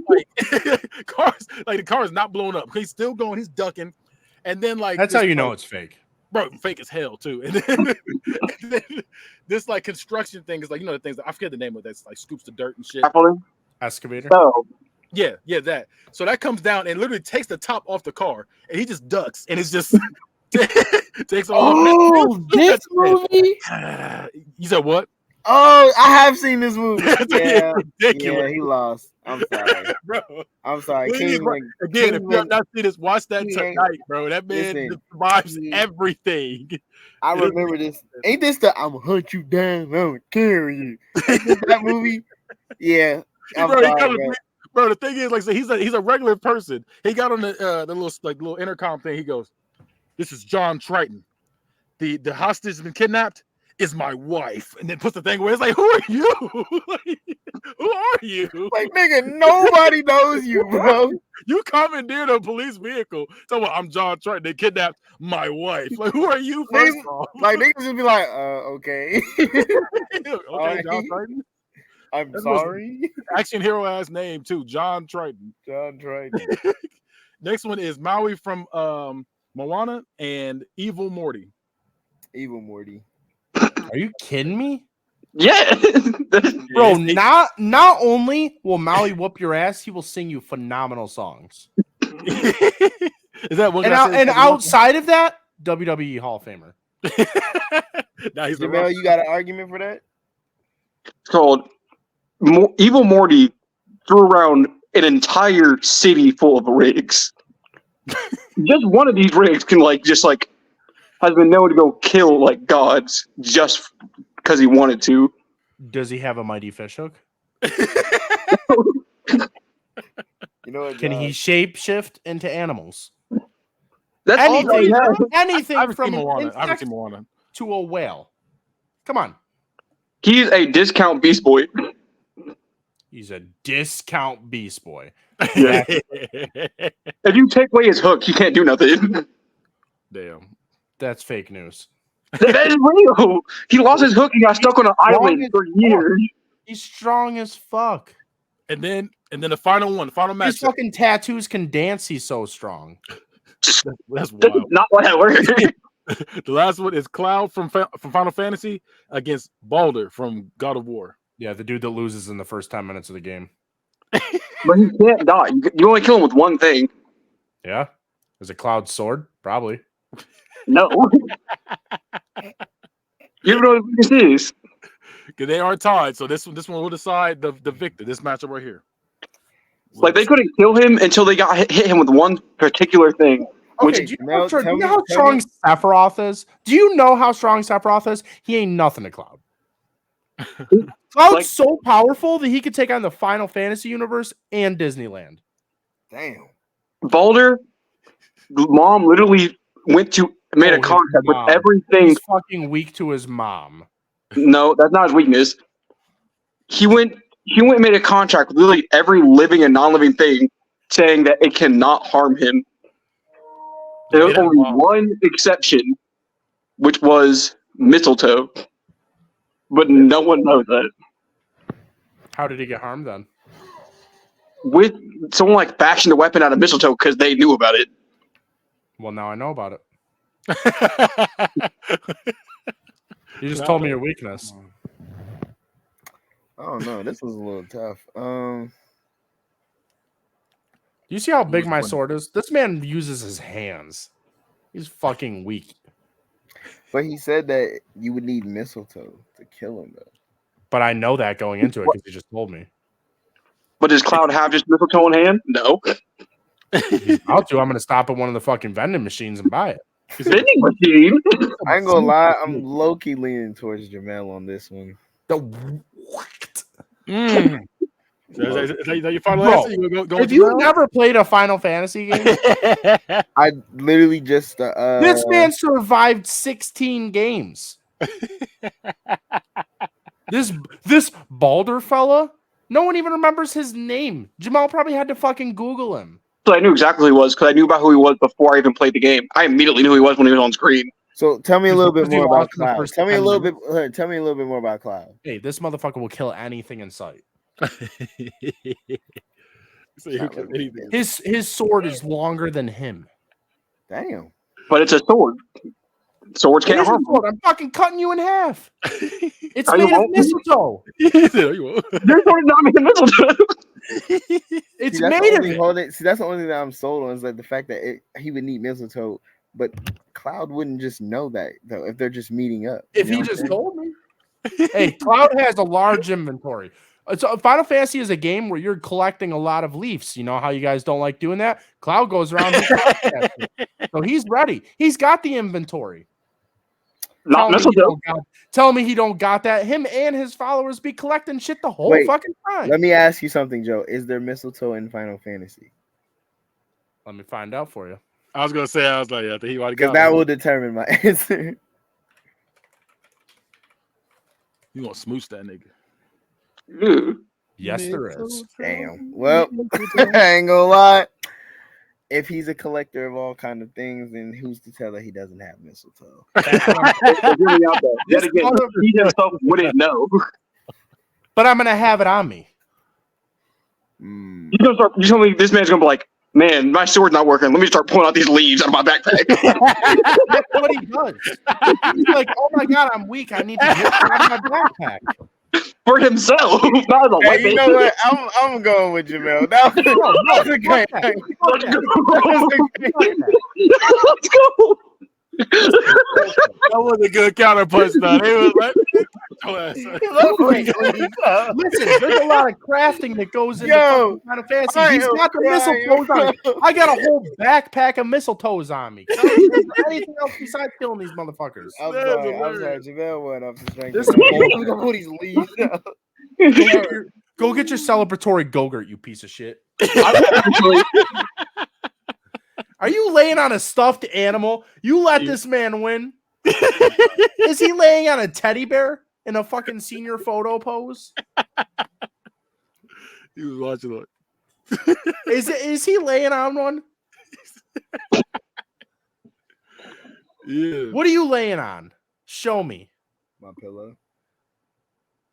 car is not blown up. He's still going. He's ducking, and then That's how you know it's fake. Bro, fake as hell too. And then this like construction thing is like, the things that I forget the name of that's like scoops the dirt and shit. Excavator. Oh, Yeah, that. So that comes down and literally takes the top off the car, and he just ducks, and it's just takes all. Oh, this movie. You said what? Oh, I have seen this movie. Yeah, ridiculous. He lost. I'm sorry, bro. I'm sorry. Again, if you have not seen this, watch that tonight, bro. That man survives everything. I remember this. Ain't this the "I'm gonna hunt you down, I'm gonna carry you"? That movie? Yeah. Bro, the thing is, like, so he's a regular person. He got on the little intercom thing. He goes, "This is John Triton. The hostage has been kidnapped. Is my wife," and then puts the thing away. It's like, who are you? Who are you? Like, nigga, nobody knows you, bro. You commandeered a police vehicle. So I'm John Triton. They kidnapped my wife. Like, who are you? First of all, like niggas just be like, okay, okay, John Triton. I'm sorry. Action hero ass name too, John Triton. John Triton. Next one is Maui from Moana and Evil Morty. Evil Morty. Are you kidding me? yeah. Bro, not only will Maui whoop your ass, he will sing you phenomenal songs. Is that one? And outside of that, WWE Hall of Famer. Now he's Jamel, you got an argument for that? It's called Evil Morty threw around an entire city full of rigs. Just one of these rigs can has been known to go kill like gods just because he wanted to. Does he have a mighty fish hook? You know what? Can he shapeshift into animals? That's Anything from Moana. I haven't seen Moana. To a whale. Come on. He's a discount Beast Boy. He's a discount Beast Boy. Yeah. If you take away his hook, he can't do nothing. Damn. That's fake news. That is real. He lost his hook and got stuck on an island for years. He's strong as fuck. And then the final one, final match. His fucking tattoos can dance. He's so strong. That's That's wild. not what that works. The last one is Cloud from Final Fantasy against Baldur from God of War. Yeah, the dude that loses in the first 10 minutes of the game. But he can't die. You only kill him with one thing. Yeah? Is it Cloud Sword? Probably. No. You don't know what this is. Because they are tied, so this one will decide the victor. This matchup right here. Like they couldn't kill him until they got hit him with one particular thing. Okay, do you know how strong Sephiroth is? Do you know how strong Sephiroth is? He ain't nothing to Cloud. Cloud's so powerful that he could take on the Final Fantasy universe and Disneyland. Damn. Baldur, mom literally made a contract with everything. He's fucking weak to his mom. No, that's not his weakness. He went and made a contract with literally every living and non-living thing, saying that it cannot harm him. There was only one exception, which was mistletoe. But no one knows that. How did he get harmed then? With someone like fashioned a weapon out of mistletoe because they knew about it. Well, now I know about it. You just told me your weakness. Oh no, this was a little tough. You see how big my sword is? This man uses his hands. He's fucking weak. But he said that you would need mistletoe to kill him, though. But I know that going into it because he just told me. But does Cloud have just mistletoe in hand? No. I'm going to stop at one of the fucking vending machines and buy it. Vending machine? I ain't gonna lie, I'm low-key leaning towards Jamel on this one. The what? Is that your final answer? Have you never played a Final Fantasy game? I literally just this man survived 16 games. This Baldur fella, no one even remembers his name. Jamal probably had to fucking Google him. So I knew exactly who he was because I knew about who he was before I even played the game. I immediately knew who he was when he was on screen. So tell me a little bit more about Cloud. Tell me a little bit more about Cloud. Hey, this motherfucker will kill anything in sight. His sword is longer than him. Damn. But it's a sword. Swords can't harm. I'm fucking cutting you in half. It's made of mistletoe. Your sword is not made of mistletoe. It's made of it. See, that's the only thing that I'm sold on is like the fact that he would need mistletoe, but Cloud wouldn't just know that though if they're just meeting up. If he just told me. Hey, Cloud has a large inventory. So Final Fantasy is a game where you're collecting a lot of leaves. You know how you guys don't like doing that? Cloud goes around. So he's ready. He's got the inventory. Tell me he don't got that. Him and his followers be collecting shit the whole fucking time. Let me ask you something, Joe. Is there mistletoe in Final Fantasy? Let me find out for you. I was gonna say, I think he already got it. Because that will determine my answer. You gonna smooch that nigga? Yes, there is. Damn. Well, I ain't gonna lie. If he's a collector of all kind of things, then who's to tell that he doesn't have mistletoe? Yet again, he himself wouldn't know. But I'm gonna have it on me. You tell me this man's gonna be like, man, my sword's not working. Let me start pulling out these leaves out of my backpack. That's what he does. He's like, oh my god, I'm weak. I need to get out of my backpack. For himself. Not as a hey, you know what? I'm going with Jamel. That was a great. Let's go. That was a good counterpunch, though. It was listen, there's a lot of crafting that goes into Final Fantasy. He's got the mistletoes on me. I got a whole backpack of mistletoes on me. Anything else besides killing these motherfuckers? I'm sorry. Jamel went up to strength. Put these leaves. Go get your celebratory Go-Gurt, you piece of shit. Are you laying on a stuffed animal? You let this man win. Is he laying on a teddy bear in a fucking senior photo pose? He was watching it. Is he laying on one? Yeah. What are you laying on? Show me. My pillow.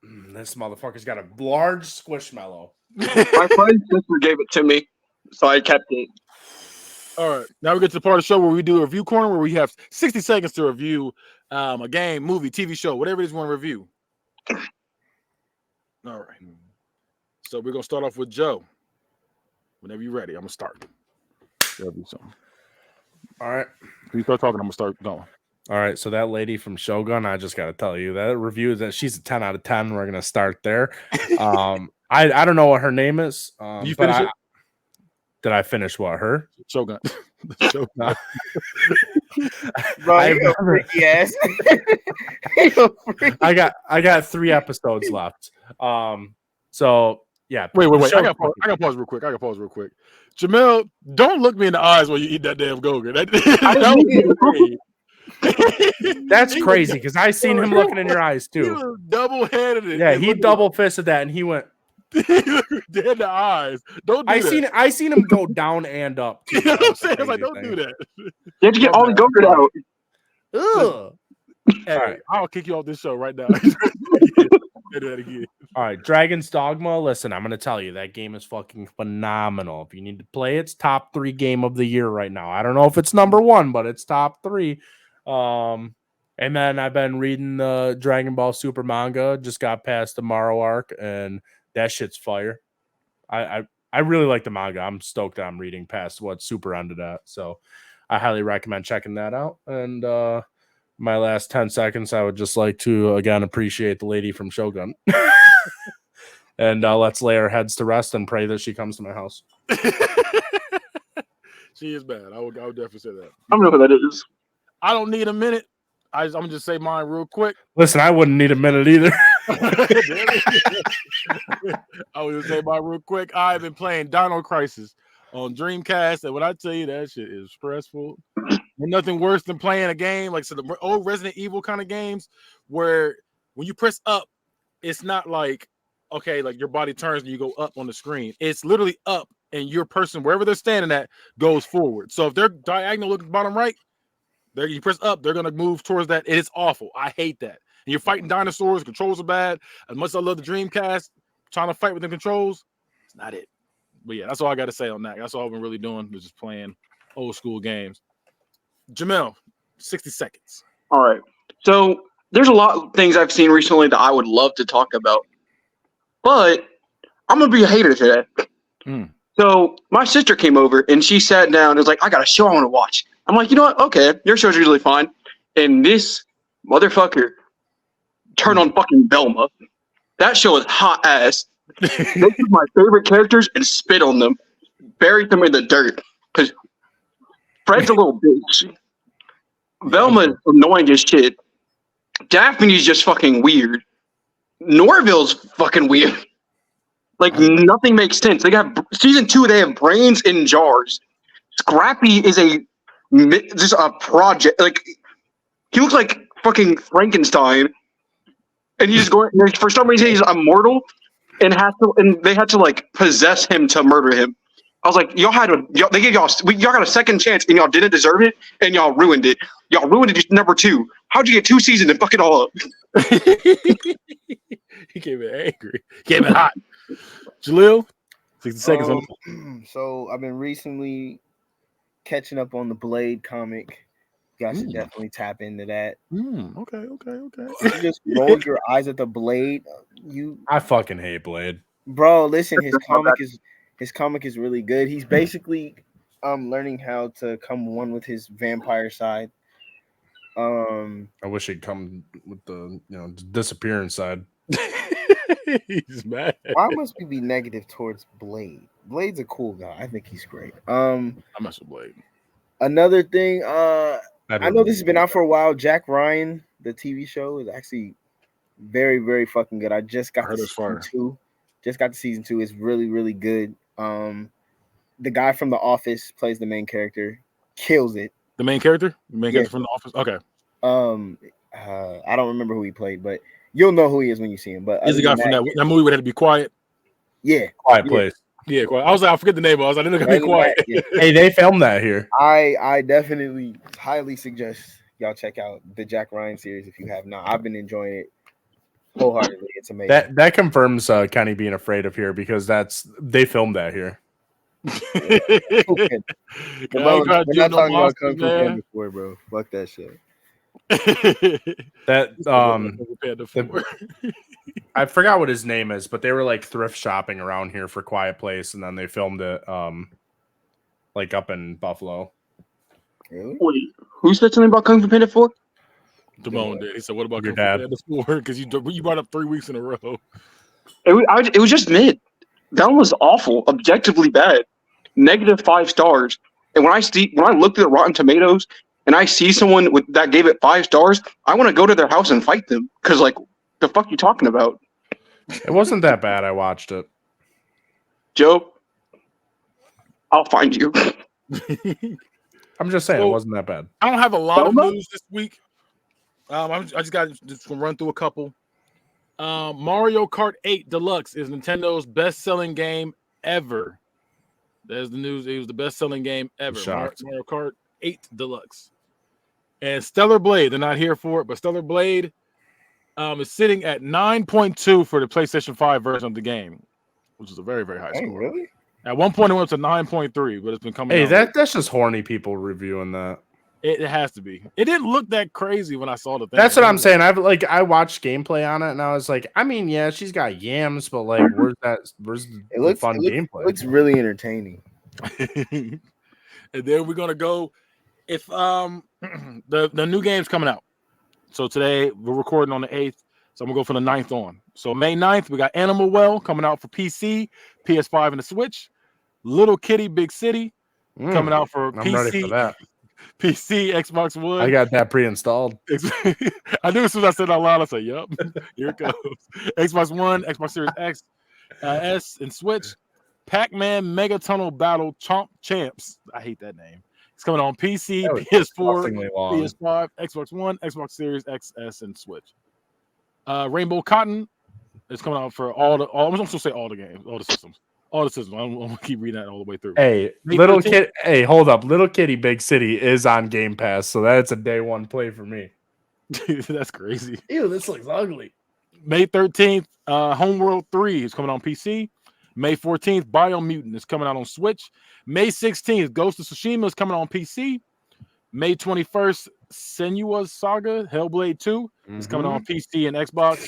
This motherfucker's got a large squishmallow. My friend's sister gave it to me, so I kept it. All right, now we get to the part of the show where we do a review corner, where we have 60 seconds to review a game, movie, TV show, whatever it is you want to review. All right, so we're gonna start off with Joe. Whenever you're ready, I'm gonna start. All right. When you start talking, I'm gonna start going. All right, so that lady from Shogun, I just got to tell you that review is that she's a 10 out of 10. We're gonna start there. I don't know what her name is. Did you finish it? Did I finish what her? Shogun. Shogun. Bro, you a freaky ass. I got 3 episodes left. So yeah. Wait. I got pause real quick. Jamel, don't look me in the eyes while you eat that damn Gogan. That's crazy because I seen him looking in your eyes too. He was double-handed. Yeah, he double fisted that and he went dead in the eyes. Don't do that. I seen him go down and up. You know what I'm saying? It's like, don't do that. You have to get all the Gogan out. Ugh. Hey, all right. I'll kick you off this show right now. Do that again. All right, Dragon's Dogma. Listen, I'm gonna tell you that game is fucking phenomenal. If you need to play, it's top 3 game of the year right now. I don't know if it's number 1, but it's top 3. And then I've been reading the Dragon Ball Super manga. Just got past the Maro arc, and that shit's fire. I really like the manga. I'm stoked that I'm reading past what Super ended at. So I highly recommend checking that out. And my last 10 seconds, I would just like to, again, appreciate the lady from Shogun. And let's lay our heads to rest and pray that she comes to my house. She is bad. I would definitely say that. I don't know who that is. I don't need a minute. I'm going to just say mine real quick. Listen, I wouldn't need a minute either. I would just say mine real quick. I've been playing Dino Crisis on Dreamcast, and when I tell you that shit is stressful, there's nothing worse than playing a game like the old Resident Evil kind of games where when you press up, it's not like, okay, like your body turns and you go up on the screen. It's literally up, and your person, wherever they're standing at, goes forward. So if they're diagonal looking bottom right, there you press up, they're gonna move towards that. It is awful. I hate that. And you're fighting dinosaurs, controls are bad. As much as I love the Dreamcast, trying to fight with the controls, it's not it. But yeah, that's all I got to say on that. That's all I've been really doing, is just playing old school games. Jamel, 60 seconds. All right. So there's a lot of things I've seen recently that I would love to talk about, but I'm gonna be a hater today. So my sister came over and she sat down and was like, I got a show I want to watch. I'm like, you know what? Okay, your show's usually fine. And this motherfucker turned on fucking Velma. That show is hot ass. They took my favorite characters and spit on them, buried them in the dirt. Because Fred's a little bitch. Velma's annoying as shit. Daphne's just fucking weird. Norville's fucking weird. Like, nothing makes sense. They got season 2. They have brains in jars. Scrappy is just a project. Like, he looks like fucking Frankenstein, and he's going. For some reason, he's immortal, and they had to like possess him to murder him. I was like, they gave y'all got a second chance, and y'all didn't deserve it, and y'all ruined it. Y'all ruined it. Number 2. How'd you get 2 seasons and fuck it all up? He came in angry. Came in hot. Jalil, 60 seconds. So I've been recently catching up on the Blade comic. You guys should definitely tap into that. Okay. You just roll your eyes at the Blade. I fucking hate Blade. Bro, listen, his comic is really good. He's basically learning how to come one with his vampire side. I wish he'd come with the disappearance side. He's mad. Why must we be negative towards Blade? Blade's a cool guy. I think he's great. I mess with Blade. Another thing, I know this has been out for a while. Jack Ryan, the TV show, is actually very, very fucking good. I just got to season 2. Just got to season 2. It's really, really good. The guy from The Office plays the main character. Kills it. The main character? The main character from The Office? Okay. I don't remember who he played, but you'll know who he is when you see him. But he's the guy from that movie where it had to be quiet. Yeah. Quiet Place. Yeah, quiet. I was like, I forget the name. I was like, I didn't be quiet. Yeah. Hey, they filmed that here. I definitely highly suggest y'all check out the Jack Ryan series if you have not. I've been enjoying it wholeheartedly. It's amazing. That confirms Kenny being afraid of here because they filmed that here. We're not talking about Kung Fu Panda 4, bro. Fuck that shit. That I forgot what his name is, but they were like thrift shopping around here for Quiet Place, and then they filmed it like up in Buffalo. Really? Wait, who said something about Kung Fu Panda 4? Damone did. He said, "What about your Kung dad?" Fu Panda 4? Because you brought up 3 weeks in a row. It was just mid. That one was awful, objectively bad, -5 stars. And when I looked at Rotten Tomatoes and I see someone that gave it 5 stars, I want to go to their house and fight them because like, the fuck you talking about? It wasn't that bad. I watched it. Joe, I'll find you. I'm just saying, it wasn't that bad. I don't have a lot of news this week. I just got to run through a couple. Mario Kart 8 Deluxe is Nintendo's best-selling game ever. There's the news. It was the best-selling game ever. Mario Kart 8 Deluxe. And Stellar Blade, they're not here for it, but Stellar Blade is sitting at 9.2 for the PlayStation 5 version of the game, which is a very, very high score. Really? At one point, it went up to 9.3, but it's been coming down. Hey, that's just horny people reviewing that. It has to be. It didn't look that crazy when I saw the thing. That's what I'm saying. I watched gameplay on it, and I was like, I mean, yeah, she's got yams, but like, where's the fun gameplay? It looks really entertaining. And then we're gonna go if the new game's coming out. So today we're recording on the 8th, so I'm gonna go from the 9th on. So May 9th, we got Animal Well coming out for PC, PS5, and the Switch. Little Kitty Big City coming out for PC. Ready for that. PC, Xbox One. I got that pre-installed. I knew as soon as I said it out loud, I said, "Yep, here it goes." Xbox One, Xbox Series X, S, and Switch. Pac-Man Mega Tunnel Battle Chomp Champs. I hate that name. It's coming on PC, PS4, PS5, Xbox One, Xbox Series X, S, and Switch. Rainbow Cotton is coming out for I'm supposed to say all the games, all the systems. All the systems. I'm gonna keep reading that all the way through. Hey, Hey, hold up. Little Kitty Big City is on Game Pass, so that's a day one play for me. That's crazy. Ew, this looks ugly. May 13th, Homeworld 3 is coming on PC. May 14th, Biomutant is coming out on Switch. May 16th, Ghost of Tsushima is coming on PC. May 21st, Senua's Saga Hellblade 2 is coming on PC and Xbox.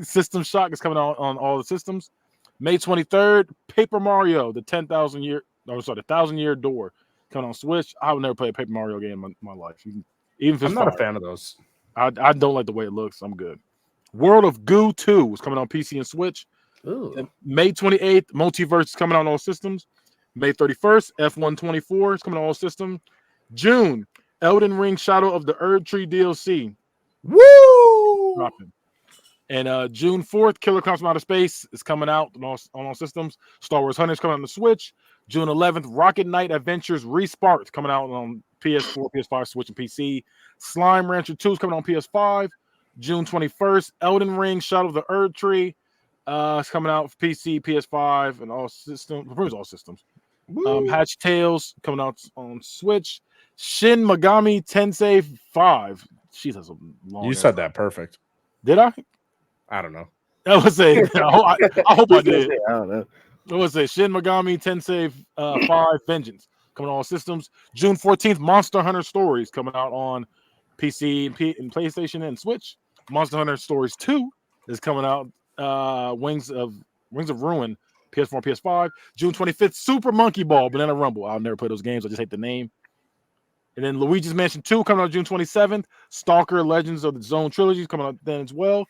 System Shock is coming out on all the systems. May 23rd, Paper Mario, the 1,000-year door coming on Switch. I would never play a Paper Mario game in my life. Even if it's I'm not a fan of those. I don't like the way it looks. I'm good. World of Goo 2 is coming on PC and Switch. Ooh. May 28th, Multiverse is coming on all systems. May 31st, F124 is coming on all systems. June, Elden Ring Shadow of the Erd Tree DLC. Woo! Dropping. And June 4th, Killer Clowns from Outer Space is coming out on all systems. Star Wars Hunters coming out on the Switch. June 11th, Rocket Knight Adventures Resparked coming out on PS4, PS5, Switch, and PC. Slime Rancher 2 is coming on PS5. June 21st, Elden Ring Shadow of the Erd Tree is coming out for PC, PS5, and all systems. All systems. Hatch Tales coming out on Switch. Shin Megami Tensei 5. Jeez, that's a long. You said that perfect. Did I? I don't know. I would say. I hope I did. I don't know. I would say Shin Megami Tensei 5 Vengeance coming on all systems. June 14th, Monster Hunter Stories coming out on PC and PlayStation and Switch. Monster Hunter Stories 2 is coming out. Wings of Ruin, PS4, PS5. June 25th, Super Monkey Ball, Banana Rumble. I'll never play those games. I just hate the name. And then Luigi's Mansion 2 coming out June 27th. Stalker Legends of the Zone Trilogy is coming out then as well.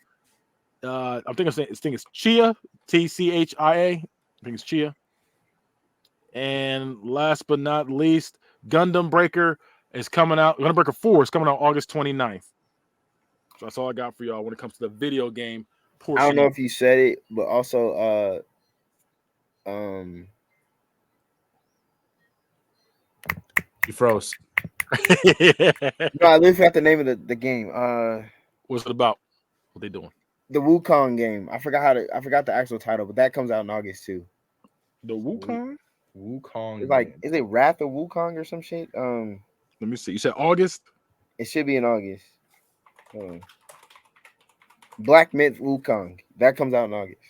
I think it's Chia, TCHIA. I think it's Chia. And last but not least, Gundam Breaker is coming out. Gundam Breaker 4 is coming out August 29th. So that's all I got for y'all when it comes to the video game portion. I don't know if you said it, but also You froze. No, I literally forgot the name of the game. What's it about? What they doing? The Wukong game. I forgot the actual title, but that comes out in August too. The Wukong? Wukong. It's like, is it Wrath of Wukong or some shit? Let me see. You said August? It should be in August. Black Myth Wukong. That comes out in August.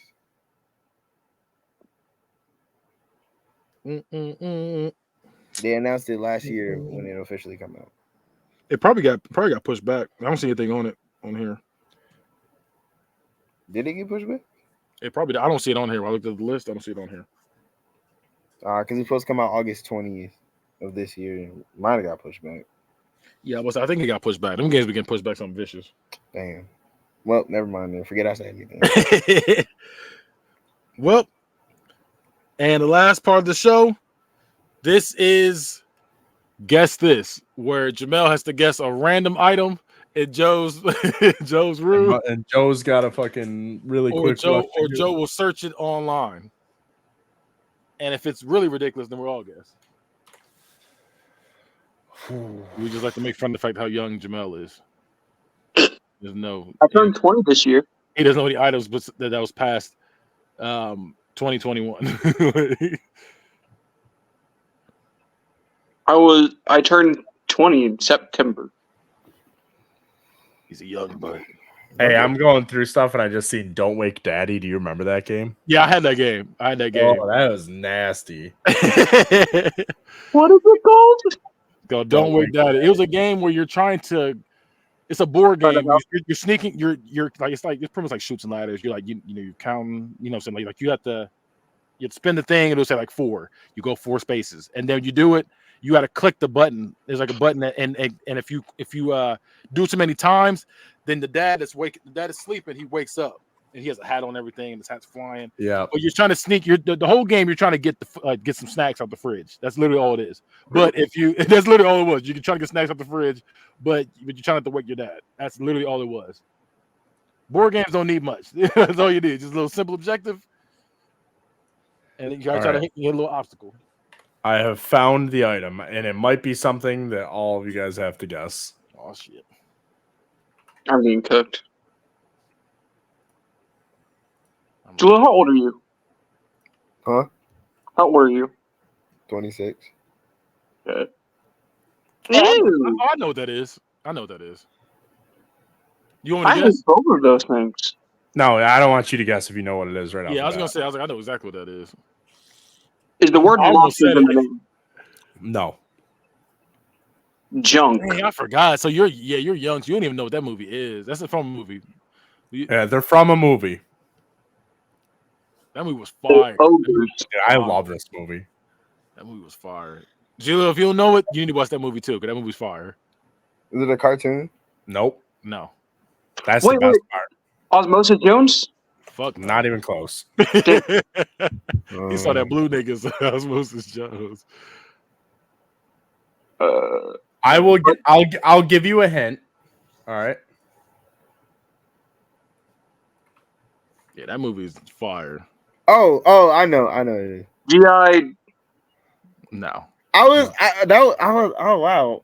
They announced it last year when it officially come out. It probably got pushed back. I don't see anything on it on here. Did it get pushed back? It probably. I don't see it on here. When I looked at the list, I don't see it on here. Because it's supposed to come out August 20th of this year. Might have got pushed back. Yeah, I think it got pushed back. Them games be getting pushed back something vicious. Damn. Well, never mind then. Forget I said anything. Well, and the last part of the show, this is Guess This, where Jamel has to guess a random item in Joe's room. And Joe's got a fucking really quick. Joe will search it online. And if it's really ridiculous, then we'll all guess. We just like to make fun of the fact how young Jamel is. There's no. I turned 20 this year. He doesn't know any items that was past 2021. I turned 20 in September. He's a young buck. Hey, I'm going through stuff and I just seen Don't Wake Daddy. Do you remember that game? Yeah, I had that game. Oh, that was nasty. What is it called? Go, Don't Wake Daddy. It was a game where you're trying to. It's a board game. You're sneaking. You're like it's pretty much like shoots and ladders. You're like you're counting. You know, something like you have to spin the thing and it'll say like 4. You go 4 spaces and then you do it. You got to click the button. There's like a button and if you do too many times, then the dad is sleeping. He wakes up and he has a hat on, everything, and his hat's flying. Yeah. But you're trying to sneak. The whole game. You're trying to get get some snacks out the fridge. That's literally all it is. But that's literally all it was. You can try to get snacks out the fridge, but you're trying not to wake your dad. That's literally all it was. Board games don't need much. That's all you need. Just a little simple objective, and you gotta try to hit a little obstacle. I have found the item, and it might be something that all of you guys have to guess. Oh shit! I'm being cooked. Julia, how old are you? Huh? How old are you? 26. Good. I know what that is. I know what that is. You want me to I guess? have both of those things. No, I don't want you to guess if you know what it is right now. Yeah, I was gonna say. I was like, I know exactly what that is. Is the word I almost lobster said in the it. name? No. Junk. Dang, I forgot. So you're young. So you don't even know what that movie is. That's from a movie. Yeah, they're from a movie. That movie was fire. Ogres. Yeah, I love this movie. That movie was fire. Julio, if you don't know it, you need to watch that movie too, because that movie's fire. Is it a cartoon? Nope. No. That's the best part. Osmosis Jones? Fuck no. Not even close. He saw that blue niggas Osmosis Jones. I'll give you a hint. All right. Yeah, that movie is fire. Oh, I know it is. G.I. No. Oh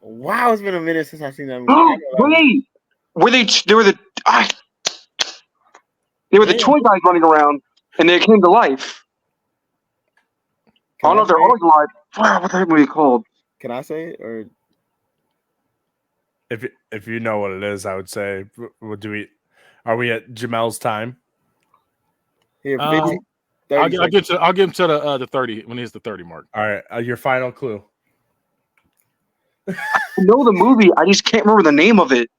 wow, it's been a minute since I've seen that movie. Wait! They were the toy guys running around and they came to life. I don't know if they're always alive. What's that movie called? Can I say it or if you know what it is, I would say are we at Jamel's time? here? I'll give him to the 30 when he's the 30 mark. All right, your final clue. I know the movie, I just can't remember the name of it.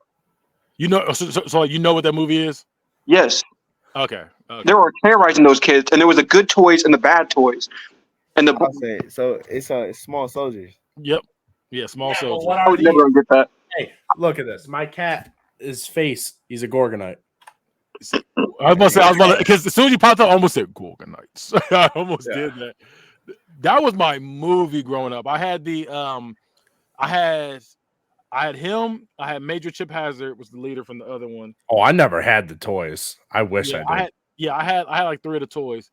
You know, so you know what that movie is? Yes. Okay. They were terrorizing those kids, and there was the good toys and the bad toys. And I'll say it. So it's Small Soldiers. Yep. Yeah, Small Soldiers. I would never get that. Hey, look at this. My cat, his face, he's a Gorgonite. I was about to because as soon as you popped up, I almost said Gorgonites. I almost did that. That was my movie growing up. I had I had him. I had Major Chip Hazard was the leader from the other one. Oh, I never had the toys. I wish I did. I had like 3 of the toys,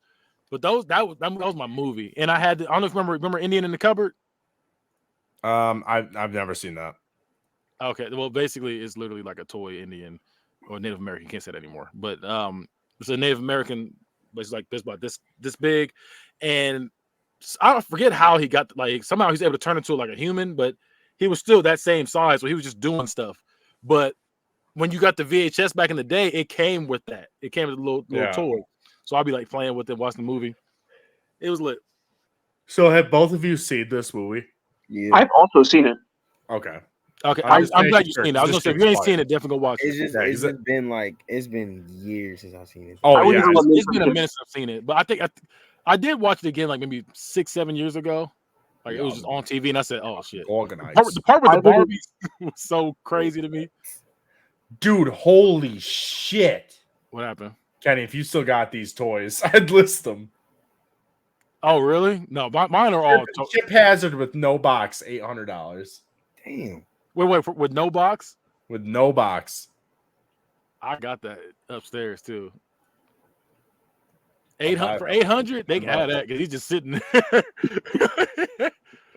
but that was my movie. And I had I don't know if you remember Indian in the Cupboard. I've never seen that. Okay, well, basically, it's literally like a toy Indian or Native American. Can't say that anymore, but it's a Native American, but it's like this big, and I don't forget how he got somehow he's able to turn into like a human, but he was still that same size, so he was just doing stuff. But when you got the VHS back in the day, it came with that. It came with a little toy, so I'll be like playing with it, watching the movie. It was lit. So have both of you seen this movie? Yeah. I've also seen it. Okay. Okay, I'm I'm glad you've seen it. I was gonna say, if you ain't fire. seen it, definitely go watch it. It's just Yeah, it's just been like it's been years since I've seen it. Oh I yeah, wouldn't It's been a minute since I've seen it, but I think I did watch it again like maybe 6-7 years ago. Like it was just on TV, and I said, "Oh shit!" organized. The part with the I think- Barbies was so crazy to me. Dude, holy shit. What happened? Kenny, if you still got these toys, I'd list them. Oh really? No, mine are all. Chip Hazard with no box, $800. Damn. Wait, with no box? With no box. I got that upstairs too. 800 for 800, they can have that because he's just sitting there.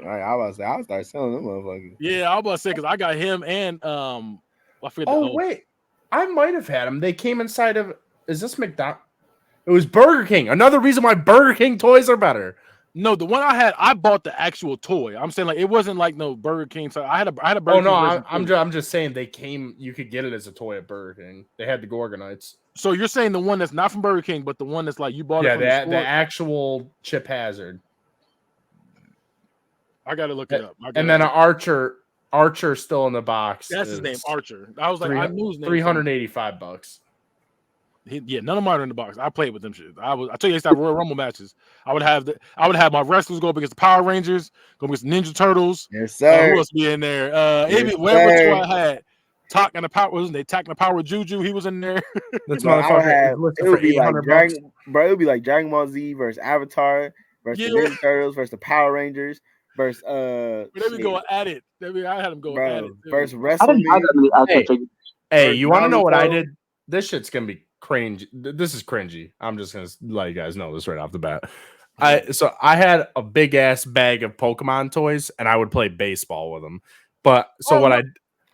All right, I was I'll start selling them motherfuckers. Yeah, I was about to say because I got him and I forget. Wait, I might have had them. They came inside of. Is this McDonald's? It was Burger King. Another reason why Burger King toys are better. No, the one I had, I bought the actual toy. I'm saying like it wasn't like no Burger King. So I had a Burger King. Oh no, I'm just saying they came. You could get it as a toy at Burger King. They had the Gorgonites. So you're saying the one that's not from Burger King, but the one that's like you bought it from the store? The actual Chip Hazard. I gotta look it up. And then an Archer still in the box. That's his name, Archer. I was like, I knew his name. $385. Yeah, none of mine are in the box. I played with them shit. I tell you, I used to have Royal Rumble matches. I would have my wrestlers go up against the Power Rangers, go against the Ninja Turtles. Yes, sir. Who else be in there? Yes, whatever sir. two I had. Talking the power, wasn't they? Talking the power Juju, he was in there. That's Bro, motherfucker. it would be like it would be like Dragon Ball Z versus Avatar versus the Ninja Turtles versus the Power Rangers versus They be going at it. I had them going at it. Versus I wrestling. didn't have that many action figures. Hey, you want to know what I Naruto. did? This shit's gonna be cringy. This is cringy. I'm just gonna let you guys know this right off the bat. I had a big ass bag of Pokemon toys, and I would play baseball with them. But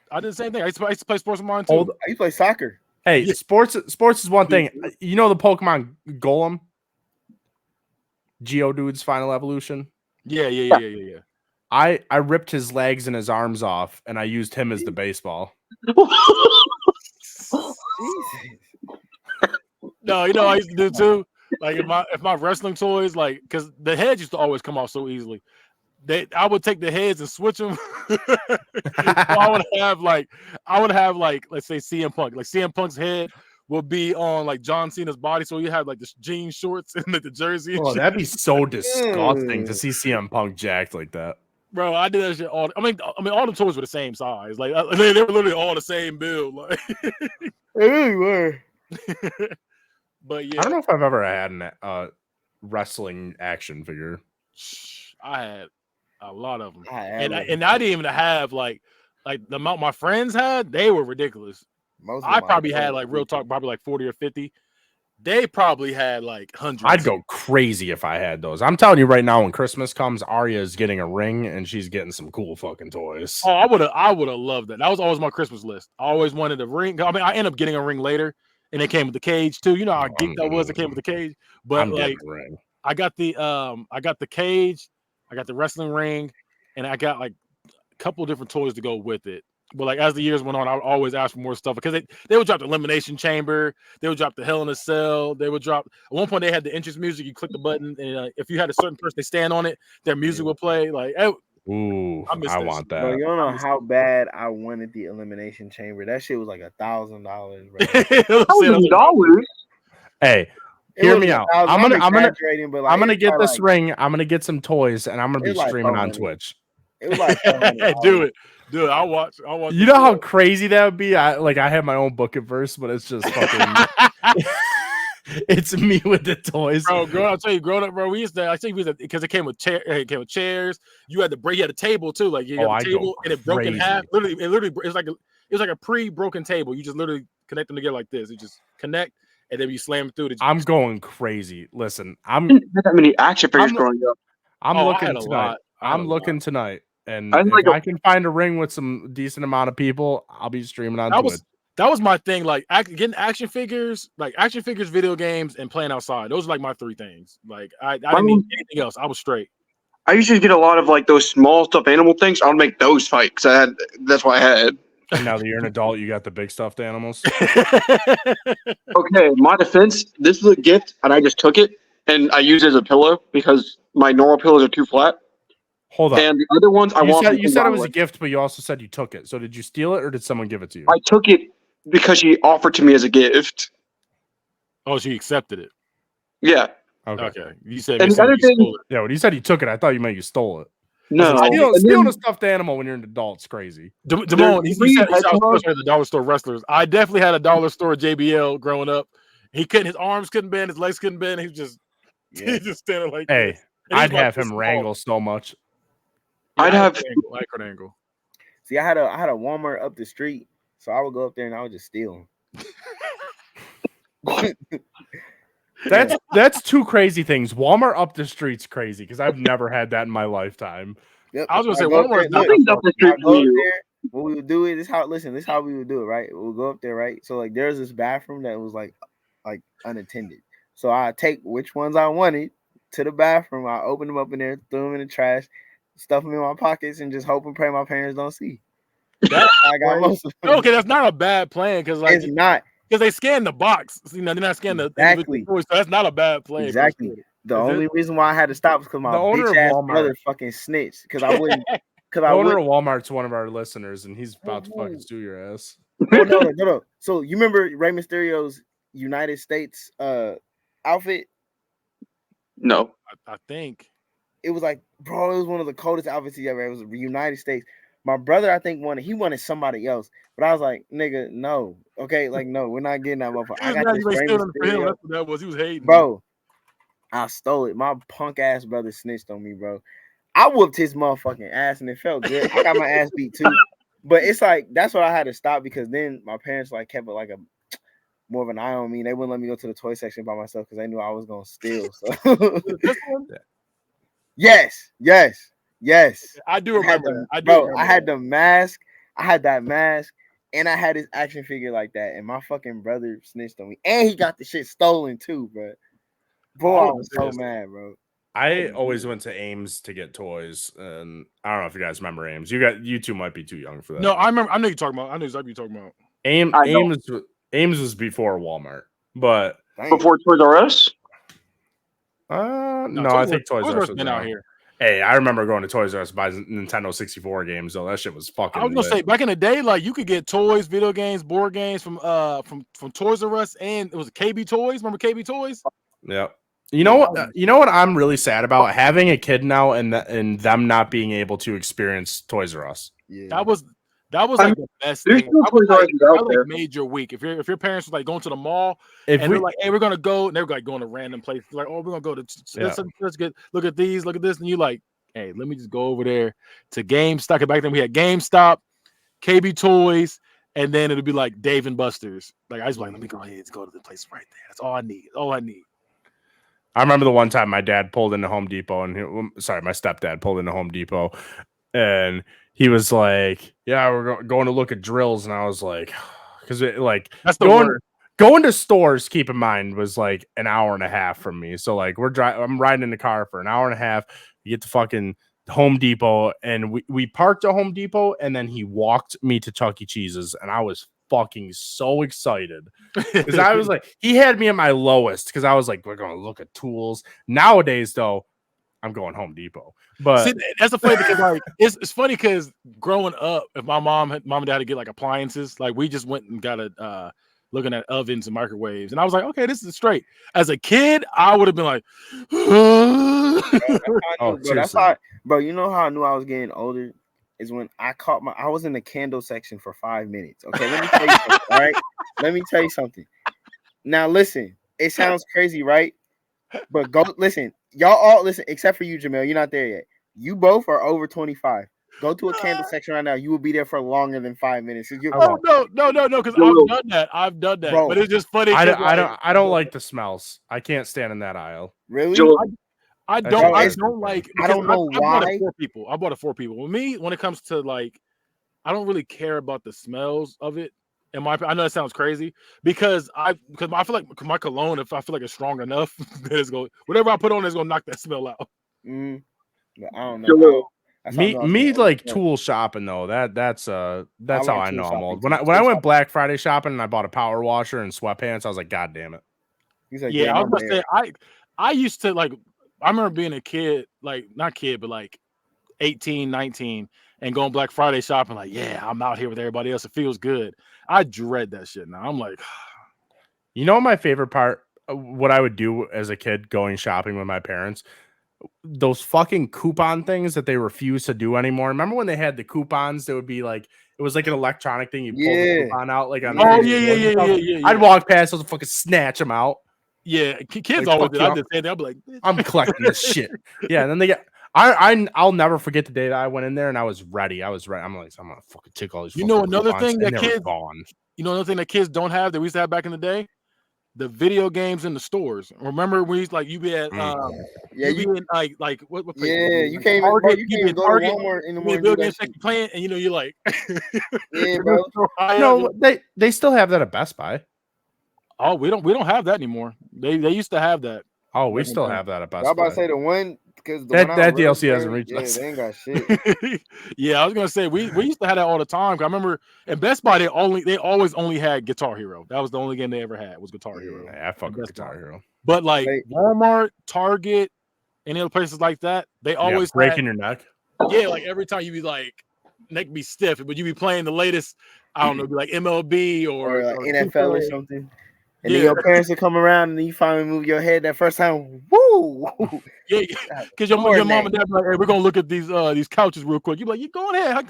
I did the same thing. I used to play sports with mine too. I used to play soccer. Hey, sports is one thing. You know the Pokemon Golem? Geodude's final evolution? Yeah. I ripped his legs and his arms off, and I used him as the baseball. No, you know what I used to do too? Like if my wrestling toys, like, because the heads used to always come off so easily. I would take the heads and switch them. I would have like let's say CM Punk. Like CM Punk's head will be on like John Cena's body, so you have like the jean shorts and the jersey. And Oh, that'd be so disgusting to see CM Punk jacked like that. Bro, I did that shit all. I mean, all the toys were the same size. Like they were literally all the same build. Like They really were. But yeah, I don't know if I've ever had a wrestling action figure. I had a lot of them, I and I didn't even have like the amount my friends had. They were ridiculous. I probably had like real talk, probably like 40 or 50. They probably had like hundreds. I'd go crazy if I had those. I'm telling you right now, when Christmas comes, Arya is getting a ring and she's getting some cool fucking toys. Oh, I would have loved that. That was always my Christmas list. I always wanted a ring. I mean, I ended up getting a ring later, and it came with the cage too. You know how geek that was. It came with the cage, but I'm like getting a ring. I got the cage, I got the wrestling ring, and I got like a couple different toys to go with it. But like as the years went on, I would always ask for more stuff because they would drop the Elimination Chamber, they would drop the Hell in a Cell, they would drop. At one point, they had the entrance music. You click the button, and if you had a certain person, they stand on it, their music will play. Like, ooh, I want that. Bro, you don't know how bad I wanted the Elimination Chamber. That shit was like $1,000. $1,000. Hey, hear me out. I'm gonna get this like, ring. I'm gonna get some toys, and I'm gonna be streaming on Twitch. It was like do it. I'll watch. You know how crazy that would be? I have my own book of verse, but it's just fucking. It's me with the toys, bro. Growing up, bro. We used to. Because it came with chairs. You had a table too. Like you had a table and it broke in half. It was like a pre-broken table. You just literally connect them together like this. You just connect and then you slam through. I'm going crazy. Listen, I didn't have that many action figures growing up. I'm looking tonight. I'm looking tonight. And if I can find a ring with some decent amount of people, I'll be streaming on Twitch. That was my thing. Like getting action figures, video games, and playing outside. Those are like my three things. Like I didn't need anything else. I was straight. I used to get a lot of like those small stuffed animal things. I would make those fight because that's what I had. And now that you're an adult, you got the big stuffed animals. Okay, my defense. This was a gift, and I just took it and I used it as a pillow because my normal pillows are too flat. Hold on. And the other ones I want. You said it was a gift, but you also said you took it. So did you steal it or did someone give it to you? I took it because she offered to me as a gift. Oh, she accepted it. Yeah. Okay. You said. And the other thing. Yeah, when you said you took it, I thought you meant you stole it. No. Stealing a stuffed animal when you're an adult's crazy. Damone, he said I was the dollar store wrestlers. I definitely had a dollar store JBL growing up. His arms couldn't bend, his legs couldn't bend. He was just, he just standing like hey, this. I'd have him wrangle so much. Yeah, I'd have I could angle. See, I had a Walmart up the street, so I would go up there and I would just steal them. That's two crazy things. Walmart up the street's crazy because I've never had that in my lifetime. Yep. I was gonna say Walmart's not up the street for you. What we would do is this is how we would do it, right? We'll go up there, right? So like there's this bathroom that was like unattended. So I take which ones I wanted to the bathroom, I open them up in there, throw them in the trash, stuff them in my pockets, and just hope and pray my parents don't see. I got most of them. Okay, that's not a bad plan because like it's not. Because they scan the box, they're not scanning the exactly. So that's not a bad play. Exactly. The only reason why I had to stop was because my bitch ass brother fucking snitched. Because I wouldn't. The owner of Walmart's one of our listeners, and he's about to fucking sue your ass. No. So you remember Rey Mysterio's United States outfit? No, I think it was like, bro, it was one of the coldest outfits he ever had. It was United States. My brother, I think, wanted somebody else, but I was like, nigga, no, okay, like, no, we're not getting that motherfucker. I got this That's what that was. He was hating, bro. I stole it. My punk ass brother snitched on me, bro. I whooped his motherfucking ass, and it felt good. I got my ass beat too, but it's like that's what I had to stop because then my parents like kept it like a more of an eye on me. They wouldn't let me go to the toy section by myself because they knew I was gonna steal. So, yes. I do remember. I had the mask. I had that mask, and I had his action figure like that. And my fucking brother snitched on me, and he got the shit stolen too, bro. Boy, I was so mad, bro. I always went to Ames to get toys, and I don't know if you guys remember Ames. You two might be too young for that. No, I remember. I know you're talking about. I know exactly what you're talking about. Ames was before Walmart, but before Toys R Us. No, I think Toys R Us been out here. Hey, I remember going to Toys R Us to buy Nintendo 64 games, though. That shit was fucking. I was gonna say back in the day, like you could get toys, video games, board games from Toys R Us, and it was KB Toys. Remember KB Toys? Yeah. You know what I'm really sad about? Having a kid now and them not being able to experience Toys R Us. Yeah. That was like the best thing. That made your week. If your parents were like going to the mall and they're like, "Hey, we're gonna go," and they're like going to random places, like, "Oh, we're gonna go to let's get look at these, look at this," and you like, "Hey, let me just go over there to GameStop." Back then we had GameStop, KB Toys, and then it'll be like Dave and Buster's. Like I was like, "Let me go ahead and go to the place right there." That's all I need. All I need. I remember the one time my dad pulled into Home Depot, and my stepdad pulled into Home Depot, and he was like, "Yeah, we're going to look at drills," and I was like, "Because like that's the word." Going to stores, keep in mind, was like an hour and a half from me. So like I'm riding in the car for an hour and a half. We get to fucking Home Depot, and we parked at Home Depot, and then he walked me to Chuck E. Cheese's, and I was fucking so excited because I was like, he had me at my lowest because I was like, we're gonna look at tools. Nowadays, though, I'm going Home Depot. But see, that's a funny because like it's funny because growing up, if my mom and dad had to get like appliances, like we just went and got a looking at ovens and microwaves, and I was like, okay, this is straight. As a kid, I would have been like, bro, you know how I knew I was getting older is when I was in the candle section for 5 minutes. Okay, let me tell you something. All right, let me tell you something. Now listen, it sounds crazy, right? But go listen. Y'all all listen, except for you, Jamel. You're not there yet. You both are over 25. Go to a candle section right now. You will be there for longer than 5 minutes. No, because I've done that. Bro, but it's just funny. I don't like the smells. I can't stand in that aisle. Really? I don't like. I don't know why. I bought it for people. With me, when it comes to like, I don't really care about the smells of it. I know that sounds crazy because I feel like my cologne, if I feel like it's strong enough, it's going whatever I put on is gonna knock that smell out. I don't know. Me like tool shopping though. That's how I know I'm old. When I went Black Friday shopping and I bought a power washer and sweatpants, I was like, God damn it. I was gonna say I used to like I remember being a kid, like not kid, but like 18, 19, and going Black Friday shopping. Like, yeah, I'm out here with everybody else. It feels good. I dread that shit now. I'm like, you know, my favorite part, what I would do as a kid going shopping with my parents, those fucking coupon things that they refuse to do anymore. Remember when they had the coupons that would be like, it was like an electronic thing. You pull the coupon out like on oh the I'd walk past those and fucking snatch them out. Yeah, kids Like, always did. I you, just say that. I'd be like, I'm collecting this shit. Yeah, and then they get. I'll never forget the day that I went in there and I was ready. I'm like, I'm gonna fucking take all these. You know, another thing that kids gone. You know, another thing that kids don't have that we used to have back in the day, the video games in the stores. Remember when you be at you be in like what place? Yeah, you can't Target, even, you can't even go to Walmart anymore. Video games you playing, and you know you're like, yeah, bro. No, they still have that at Best Buy. Oh, we don't have that anymore. They used to have that. Oh, we still have that at Best Buy. I was about to say the one because that DLC hasn't reached us. They ain't got shit. Yeah, I was gonna say we used to have that all the time. I remember in Best Buy they always only had Guitar Hero. That was the only game they ever had was Guitar Hero. Yeah, I fuck with Guitar Hero. But like Walmart, Target, any other places like that, they always breaking your neck. Yeah, like every time you be like neck be stiff, but you be playing the latest. I don't know, be like MLB or like NFL or something. And then your parents will come around and you finally move your head that first time. Woo! Yeah, because your mom and dad be like, hey, we're gonna look at these couches real quick. You be like, you go ahead,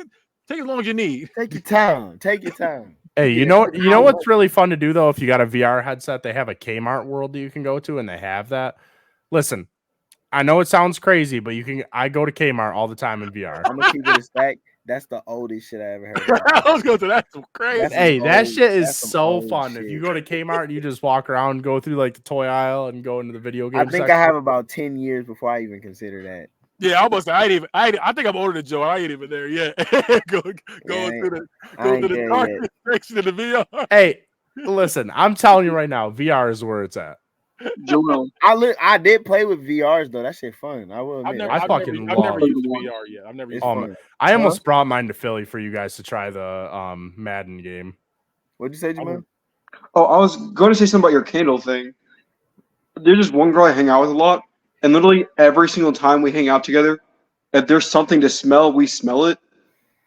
take as long as you need. Take your time. Take your time. Hey, you know what's really fun to do though? If you got a VR headset, they have a Kmart world that you can go to, and they have that. Listen, I know it sounds crazy, but I go to Kmart all the time in VR. I'm gonna keep it a stack. That's the oldest shit I ever heard. I was going to. That's crazy. Hey, that shit is so fun. Shit. If you go to Kmart and you just walk around, go through like the toy aisle and go into the video game. I think I have about 10 years before I even consider that. Yeah, I must say I think I'm older than Joe. I ain't even there yet. going through the dark section of the VR. Hey, listen, I'm telling you right now, VR is where it's at. Joel, I did play with VRs though. That shit fun. I will admit. I've never used the VR yet. I've never used it. I almost brought mine to Philly for you guys to try the Madden game. What'd you say, Jamal? Oh, I was going to say something about your candle thing. There's just one girl I hang out with a lot, and literally every single time we hang out together, if there's something to smell, we smell it.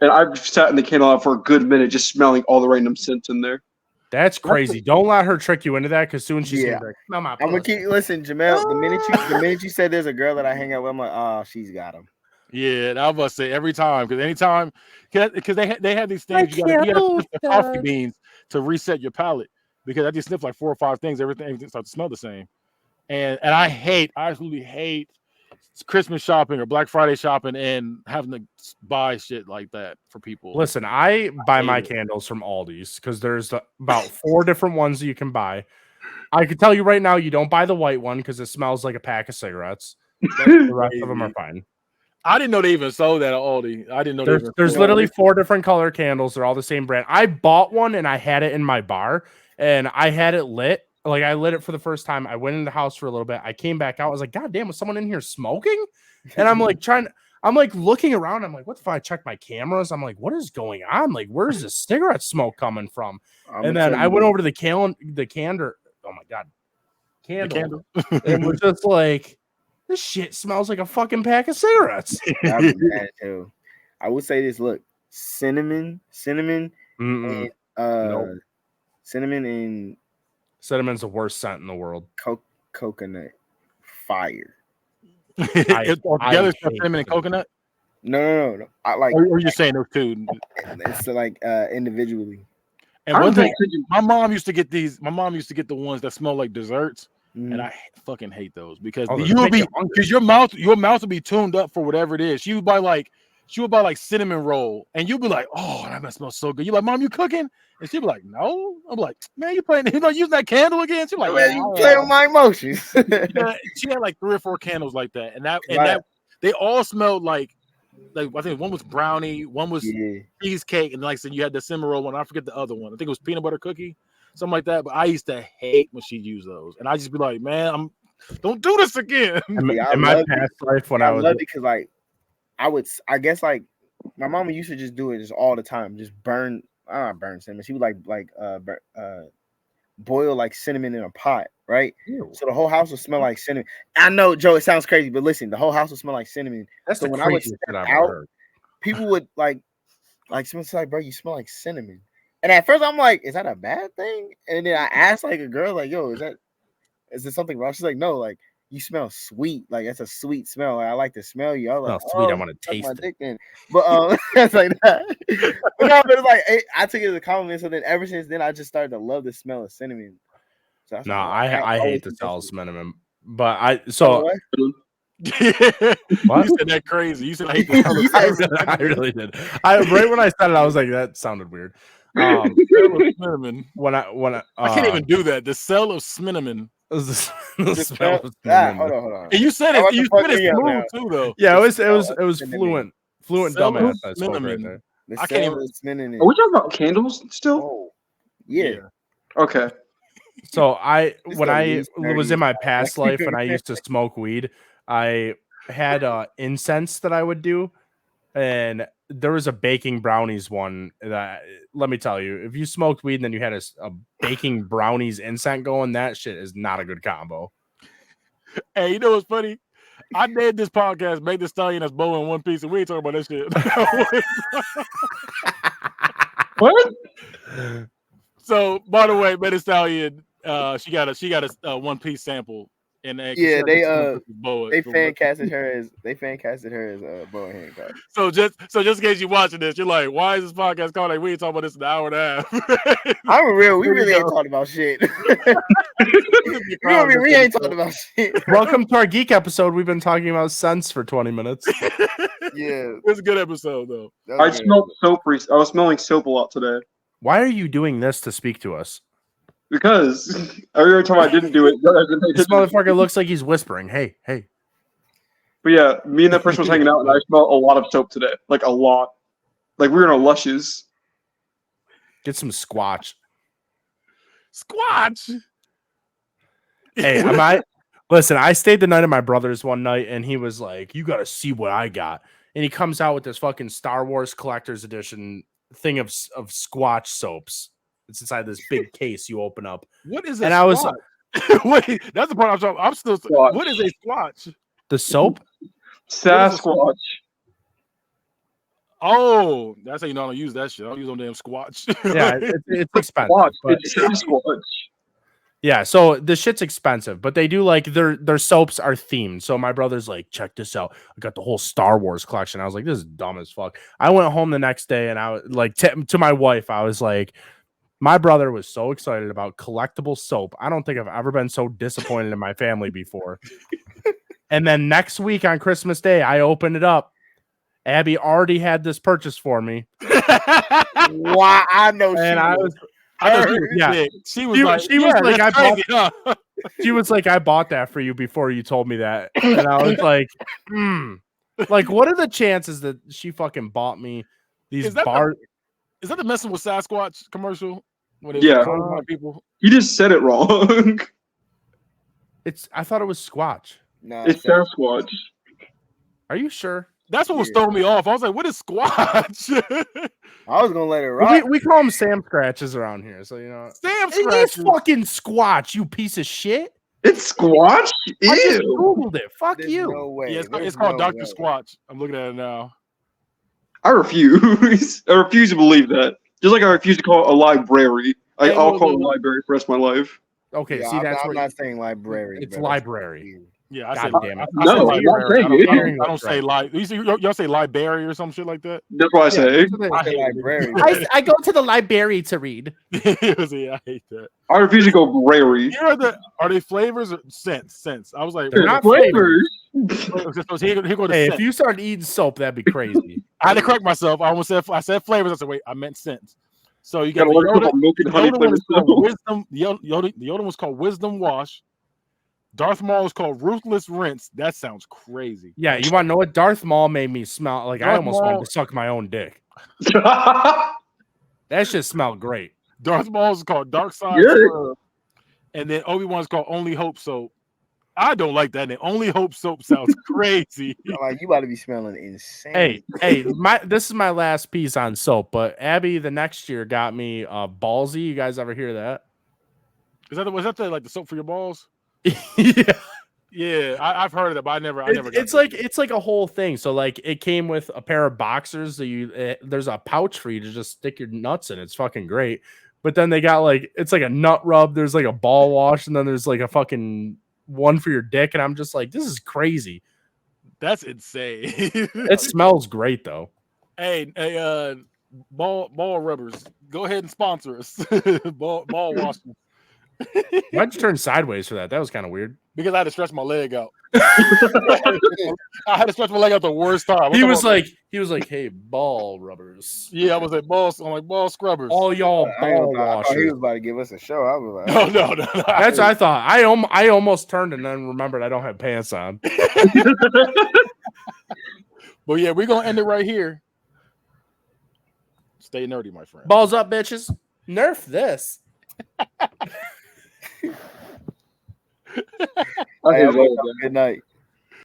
And I've sat in the candle out for a good minute just smelling all the random scents in there. That's crazy. Don't let her trick you into that because soon she's gonna be like, "No, I'm gonna keep listen, Jamel. The minute you said there's a girl that I hang out with, I'm like, oh, she's got him. Yeah, I was about to say every time because anytime because they have these things you gotta sniff the coffee beans to reset your palate because I just sniff like 4 or 5 things, everything starts to smell the same. And I absolutely hate Christmas shopping or Black Friday shopping and having to buy shit like that for people. Listen, I buy my candles from Aldi's because there's about 4 different ones that you can buy. I can tell you right now, you don't buy the white one because it smells like a pack of cigarettes. The rest of them are fine. I didn't know they even sold that at Aldi. I didn't know there's literally 4 different color candles. They're all the same brand. I bought one and I had it in my bar and I had it lit. Like I lit it for the first time. I went in the house for a little bit. I came back out. I was like, God damn, was someone in here smoking? And I'm like I'm like looking around. I'm like, what if I check my cameras? I'm like, what is going on? Like, where's the cigarette smoke coming from? And then I went over to the candle. Oh my God. Candle. And was just like, this shit smells like a fucking pack of cigarettes. I would say this, look, cinnamon, and nope. Cinnamon and cinnamon's the worst scent in the world. Coconut, fire. Together, cinnamon and coconut. No. I like. Or you're saying those two? It's like individually. And one thing, my mom used to get these. My mom used to get the ones that smell like desserts, and I fucking hate those because your mouth will be tuned up for whatever it is. She would buy like cinnamon roll, and you'll be like, "Oh, that smells so good." You're like, "Mom, you cooking?" And she'll be like, "No." I'm like, "Man, you playing? You using that candle again?" She's like, "Man, you playing with my emotions." She had like 3 or 4 candles like that, and that they all smelled like I think one was brownie, one was cheesecake, and like I said, you had the cinnamon roll one. I forget the other one. I think it was peanut butter cookie, something like that. But I used to hate when she used those, and I just be like, "Man, don't do this again." In my past life, when I was because like I guess like my mama used to just do it just all the time, just burn cinnamon. She would like boil like cinnamon in a pot right? Ew. So the whole house would smell like cinnamon. I know, Joe, it sounds crazy, but listen, the whole house would smell like cinnamon. That's so the when I would craziest step shit I've out, ever heard. people would like someone's like, bro, you smell like cinnamon. And at first I'm like, is that a bad thing? And then I asked like a girl, like, yo, is there something wrong? She's like, no, like you smell sweet. Like that's a sweet smell. Like, I like to smell you. I was like, Sweet, I oh, want to suck taste my it. dick then. But it's like that. But no, but it's like I took it as a compliment. So then ever since then I just started to love the smell of cinnamon. So that's No, why I always hate the smell of suggested- cinnamon. But I By the so way, what? You said that crazy. You said I hate the smell You of said cinnamon. I really did. Right when I said it, I was like, that sounded weird. Smell of cinnamon. When I I can't even do that. The smell of cinnamon. the the smell of hold cinnamon. on. And you said I'm it. about to You fuck said it me up smooth now. too, though. Yeah, The it smell was of cinnamon. fluent Smell dumbass. of I spoke right cinnamon. there. The I can't smell even- of cinnamon. Are we talking about candles still? Oh, yeah. Okay. So This when the I least was nerdy in my stuff. past life and I used to smoke weed, I had incense that I would do, and there was a baking brownies one that, let me tell you, if you smoked weed and then you had a baking brownies incense going, that shit is not a good combo. Hey, you know what's funny? I made this podcast, Make the Stallion that's Bo in One Piece, and we ain't talking about that shit. What? So, by the way, Make the Stallion, she got a One Piece sample, and Yeah, they so fan casted her as Boa Hancock. So just in case you're watching this, you're like, why is this podcast called like we ain't talking about this in an hour and a half? I'm real. We There you really ain't go. talking about shit. we ain't talking about shit. Welcome to our geek episode. We've been talking about scents for 20 minutes. Yeah, It's a good episode though. that I was good. smelled soap. I was smelling soap a lot today Why are you doing this to speak to us? because every time I didn't do it, This motherfucker looks like he's whispering. Hey, hey. But yeah, me and that person was hanging out, and I smelled a lot of soap today, like a lot. Like we were in a Lushes. Get some squatch. Squatch. Hey, listen, I stayed the night at my brother's one night, and he was like, you got to see what I got. And he comes out with this fucking Star Wars Collector's Edition thing of Squatch soaps. It's inside this big case you open up. What is And a I was squatch? Wait, that's the part I'm still. Squatch. What is a squatch? the soap? Sasquatch. Oh, that's how you know I don't use that shit. I don't use no damn squatch. Yeah, it's expensive. Squatch. But, It's Sasquatch. yeah, so the shit's expensive, but they do like their soaps are themed. So my brother's like, check this out. I got the whole Star Wars collection. I was like, this is dumb as fuck. I went home the next day and I was like, to my wife, I was like, my brother was so excited about collectible soap. I don't think I've ever been so disappointed in my family before. And then next week on Christmas Day, I opened it up. Abby already had this purchase for me. Why I know she And I was yeah. She was like, she was like, that's I crazy, huh? She was like, I bought that for you before you told me that. And I was like, like, what are the chances that she fucking bought me these Is that bars? Is that the messing with Sasquatch commercial? When they Yeah. trolling my people. You just said it wrong. I thought it was Squatch. No, It's Sasquatch. Are you sure? That's what was throwing me off. I was like, what is Squatch? I was gonna let it Well, rock. we call them Sam Scratches around here, so you know. Sam It is Scratches. fucking Squatch, you piece of shit. It's Squatch? I just Ew. googled it. Fuck There's you. no way. Yeah, There's it's called no Dr. way. Squatch. I'm looking at it now. I refuse. I refuse to believe that. Just like I refuse to call it a library. Hey, I'll look, call it look, a library for the rest of my life. Okay, Yeah, see, that's I'm what not saying library. it's bro. That's library. weird. Yeah, I God said, damn it. I No, said I'm library. not saying it. I don't say like. Y'all say library or some shit like that. That's what I say. that's what I Say hate library. it. I go to the library to read. Yeah, I hate that. I refuse to go brary. Here are they flavors or scents? Scents. I was like, They're not Flavors. So here go the Hey, scent. if you started eating soap, that'd be crazy. I had to correct myself. I said flavors. I said, wait, I meant scents. So you got Gotta the learn Yoda. about milk and The honey Yoda one flavors. is called Wisdom. The Yoda was called Wisdom Wash. Darth Maul is called Ruthless Rinse. That sounds crazy. Yeah, you want to know what Darth Maul made me smell? Like I Darth almost Maul- wanted to suck my own dick. That shit smelled great. Darth Maul is called Dark Side Yeah. Swerve. And then Obi-Wan's called Only Hope Soap. I don't like that name. Only Hope Soap sounds crazy. Like you about to be smelling insane. Hey, this is my last piece on soap, but Abby the next year got me ballsy. You guys ever hear that? Was that the soap for your balls? Yeah. Yeah, I've heard of it, but I never. It's like a whole thing. So like it came with a pair of boxers that there's a pouch for you to just stick your nuts in. It's fucking great. But then they got like it's like a nut rub. There's like a ball wash, and then there's like a fucking one for your dick. And I'm just like, this is crazy. That's insane. It smells great though. Hey, ball rubbers, go ahead and sponsor us. ball washing. Why'd you turn sideways for that? That was kind of weird. Because I had to stretch my leg out. I had to stretch my leg out the worst time. He was like, hey, ball rubbers. Yeah, I was like balls. I'm like ball scrubbers. All y'all ball He washers. was about to give us a show. I was like, No. That's what I thought. I almost turned and then remembered I don't have pants on. But yeah, we're gonna end it right here. Stay nerdy, my friend. Balls up, bitches. Nerf this. good night.